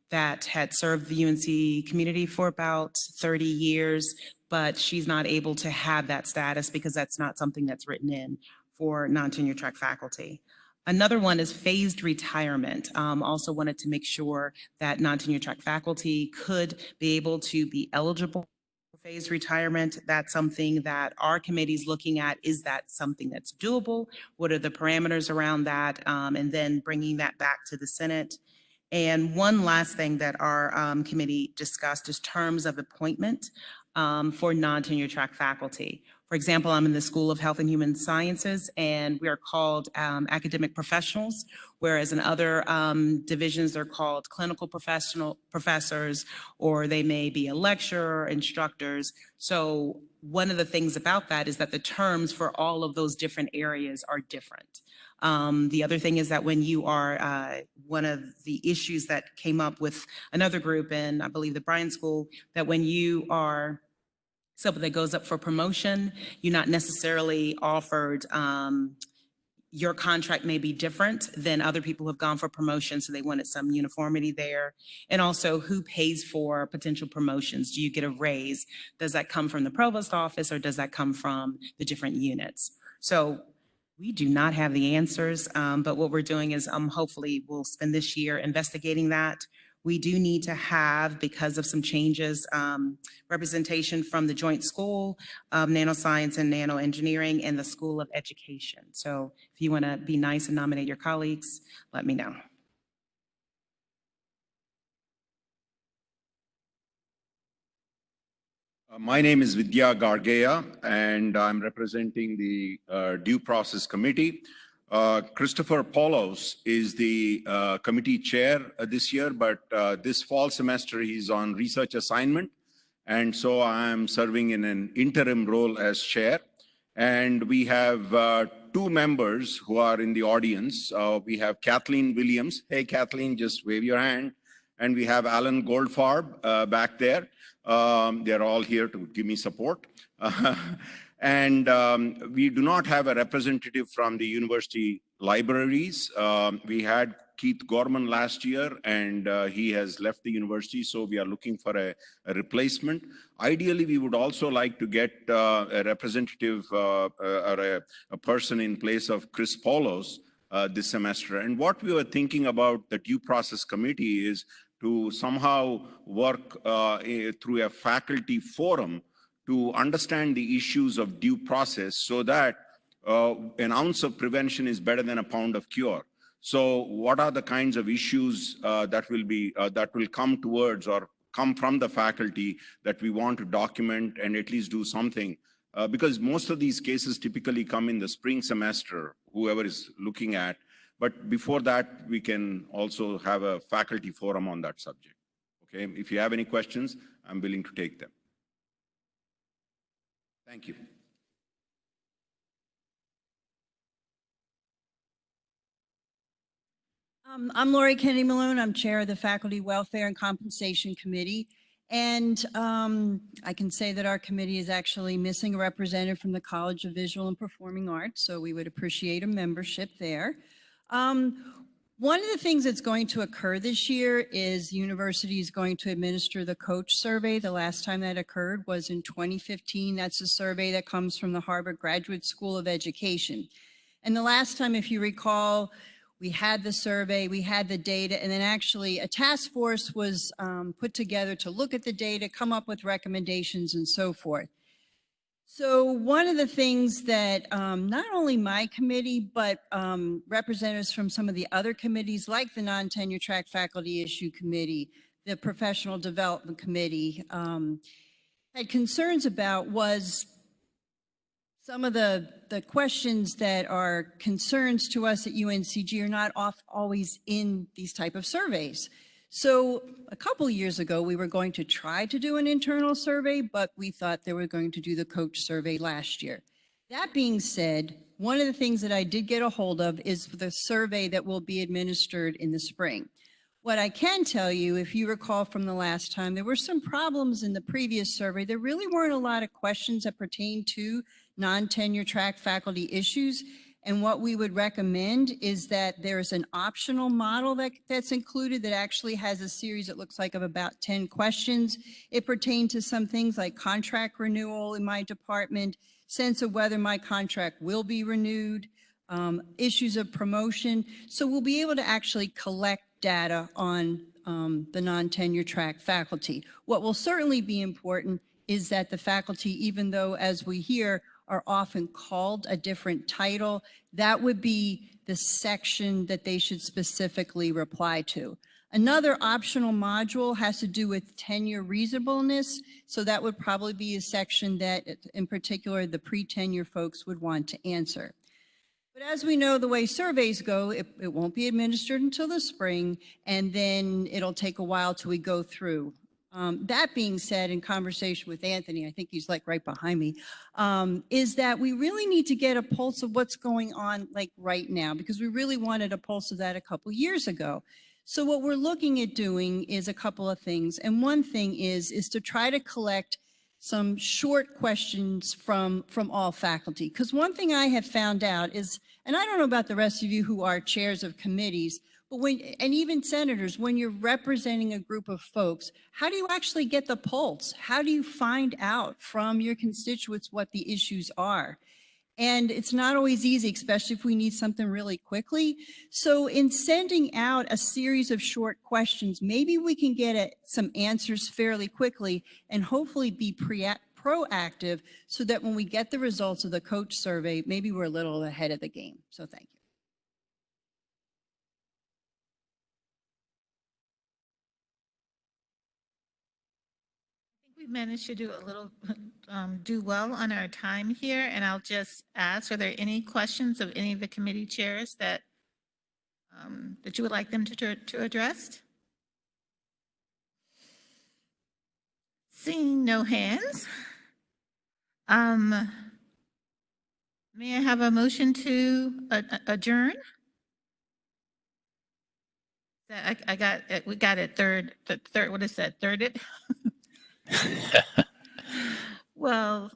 that had served the UNC community for about 30 years, but she's not able to have that status because that's not something that's written in for non-tenure track faculty. Another one is phased retirement. Also wanted to make sure that non-tenure track faculty could be able to be eligible for phased retirement. That's something that our committee is looking at. Is that something that's doable? What are the parameters around that? And then bringing that back to the Senate. And one last thing that our committee discussed is terms of appointment for non-tenure track faculty. For example, I'm in the School of Health and Human Sciences, and we are called academic professionals, whereas in other divisions, they're called clinical professors, or they may be a lecturer, instructors. So one of the things about that is that the terms for all of those different areas are different. The other thing is that when you are, one of the issues that came up with another group in, I believe, the Bryan School, that when you are someone that goes up for promotion, you're not necessarily offered, your contract may be different than other people who have gone for promotion, so they wanted some uniformity there. And also, who pays for potential promotions? Do you get a raise? Does that come from the provost office, or does that come from the different units? So we do not have the answers, but what we're doing is hopefully we'll spend this year investigating that. We do need to have, because of some changes, representation from the Joint School of Nanoscience and Nanoengineering and the School of Education. So if you want to be nice and nominate your colleagues, let me know. My name is Vidya Gargeya, and I'm representing the Due Process Committee. Christopher Paulos is the committee chair this year, but this fall semester he's on research assignment. And so I'm serving in an interim role as chair. And we have 2 members who are in the audience. We have Kathleen Williams. Hey, Kathleen, just wave your hand. And we have Alan Goldfarb back there. They're all here to give me support. And we do not have a representative from the university libraries. We had Keith Gorman last year, and he has left the university, so we are looking for a replacement. Ideally, we would also like to get a representative or a person in place of Chris Paulos this semester. And what we were thinking about the Due Process Committee is to somehow work through a faculty forum to understand the issues of due process, so that an ounce of prevention is better than a pound of cure. So what are the kinds of issues that will come towards or come from the faculty that we want to document and at least do something? Because most of these cases typically come in the spring semester, whoever is looking at. But before that, we can also have a faculty forum on that subject. Okay, if you have any questions, I'm willing to take them. Thank you. I'm Lori Kennedy Malone. I'm Chair of the Faculty Welfare and Compensation Committee. And I can say that our committee is actually missing a representative from the College of Visual and Performing Arts, so we would appreciate a membership there. One of the things that's going to occur this year is the university is going to administer the coach survey. The last time that occurred was in 2015. That's a survey that comes from the Harvard Graduate School of Education. And the last time, if you recall, we had the survey, we had the data, and then actually a task force was put together to look at the data, come up with recommendations and so forth. So one of the things that not only my committee, but representatives from some of the other committees like the non-tenure track faculty issue committee, the professional development committee, had concerns about was some of the questions that are concerns to us at UNCG are not always in these type of surveys. So a couple years ago, we were going to try to do an internal survey, but we thought they were going to do the coach survey last year. That being said, one of the things that I did get a hold of is the survey that will be administered in the spring. What I can tell you, if you recall from the last time, there were some problems in the previous survey. There really weren't a lot of questions that pertain to non-tenure track faculty issues. And what we would recommend is that there's an optional model that's included that actually has a series that looks like of about 10 questions. It pertained to some things like contract renewal in my department, sense of whether my contract will be renewed, issues of promotion. So we'll be able to actually collect data on the non-tenure track faculty. What will certainly be important is that the faculty, even though as we hear, are often called a different title, that would be the section that they should specifically reply to. Another optional module has to do with tenure reasonableness. So that would probably be a section that in particular the pre-tenure folks would want to answer. But as we know, the way surveys go, it won't be administered until the spring, and then it'll take a while till we go through. That being said, in conversation with Anthony, I think he's like right behind me, is that we really need to get a pulse of what's going on like right now, because we really wanted a pulse of that a couple years ago. So what we're looking at doing is a couple of things. And one thing is to try to collect some short questions from all faculty. Because one thing I have found out is, and I don't know about the rest of you who are chairs of committees, but and even senators, when you're representing a group of folks, how do you actually get the pulse? How do you find out from your constituents what the issues are? And it's not always easy, especially if we need something really quickly. So in sending out a series of short questions, maybe we can get some answers fairly quickly and hopefully be proactive so that when we get the results of the coach survey, maybe we're a little ahead of the game. So thank you. We managed to do well on our time here, and I'll just ask, are there any questions of any of the committee chairs that you would like them to address? Seeing no hands, may I have a motion to adjourn? We got it third, what is that, thirded? Well,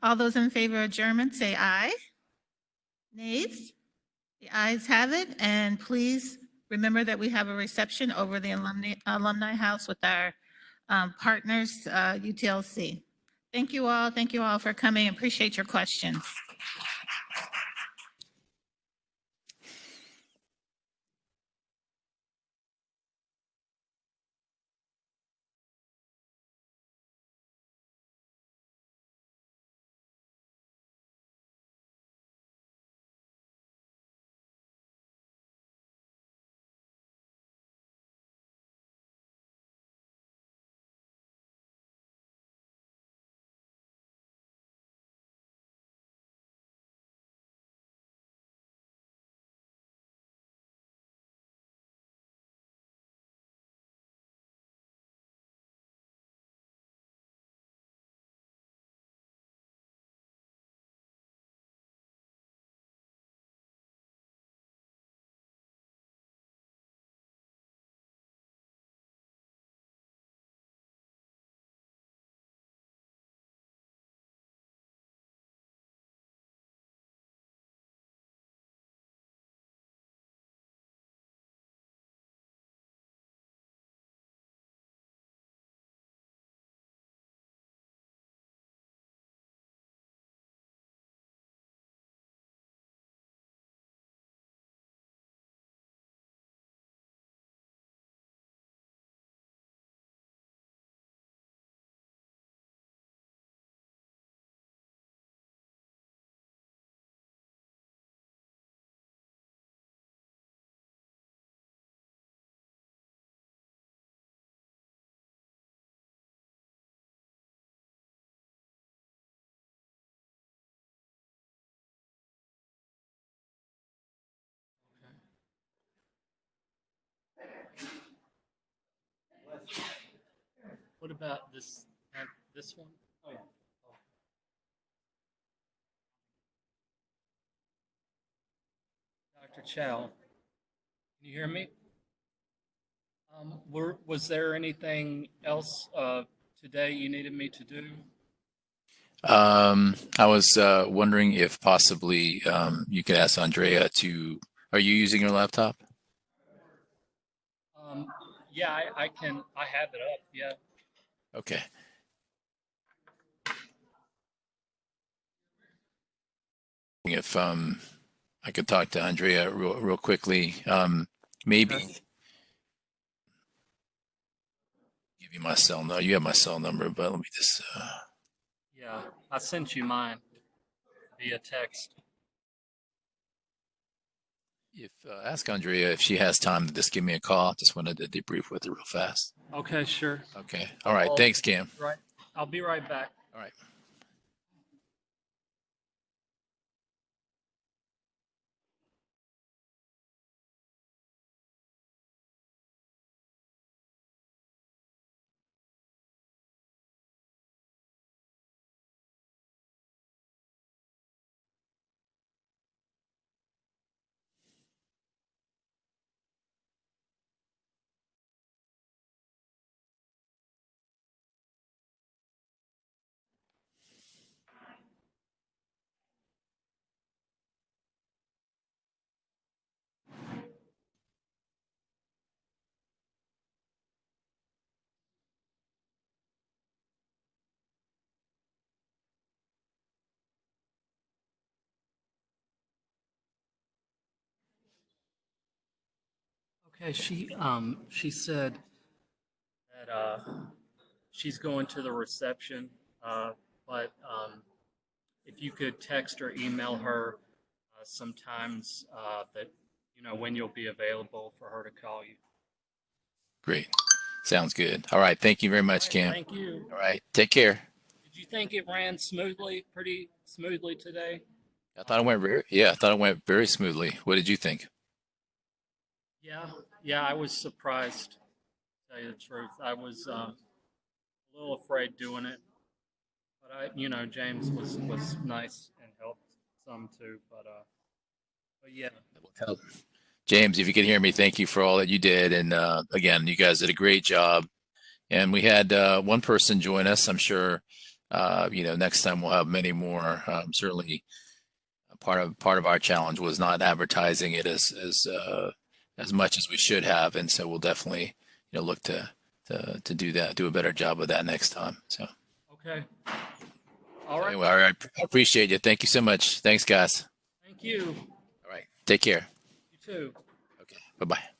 all those in favor of adjournment say aye. Nays? The ayes have it. And please remember that we have a reception over the Alumni House with our partners, UTLC. Thank you all. Thank you all for coming. Appreciate your questions. What about this, this one? Oh, yeah. Dr. Chow, can you hear me? Was there anything else today you needed me to do? I was wondering if possibly you could ask Andrea to, are you using your laptop? Yeah, I have it up, yeah. Okay. If I could talk to Andrea real quickly, maybe give you my cell number. You have my cell number, but let me just. Yeah, I sent you mine via text. If ask Andrea if she has time to just give me a call. Just wanted to debrief with her real fast. Okay, sure. Okay. All right. Thanks, Cam. Right. I'll be right back. All right. Okay, she said that she's going to the reception, but if you could text or email her sometimes that when you'll be available for her to call you. Great. Sounds good. All right. Thank you very much, Cam. Thank you. All right. Take care. Did you think it ran pretty smoothly today? I thought it went very smoothly. What did you think? Yeah, I was surprised, to tell you the truth. I was a little afraid doing it, but James was nice and helped some too, but yeah. James, if you can hear me, thank you for all that you did. And again, you guys did a great job. And we had one person join us. I'm sure, next time we'll have many more. Certainly, part of our challenge was not advertising it as much as we should have, and so we'll definitely look to do that, do a better job of that next time. So Okay. All right. anyway, I appreciate you. Thank you so much. Thanks, guys. Thank you. All right, take care. You too. Bye bye.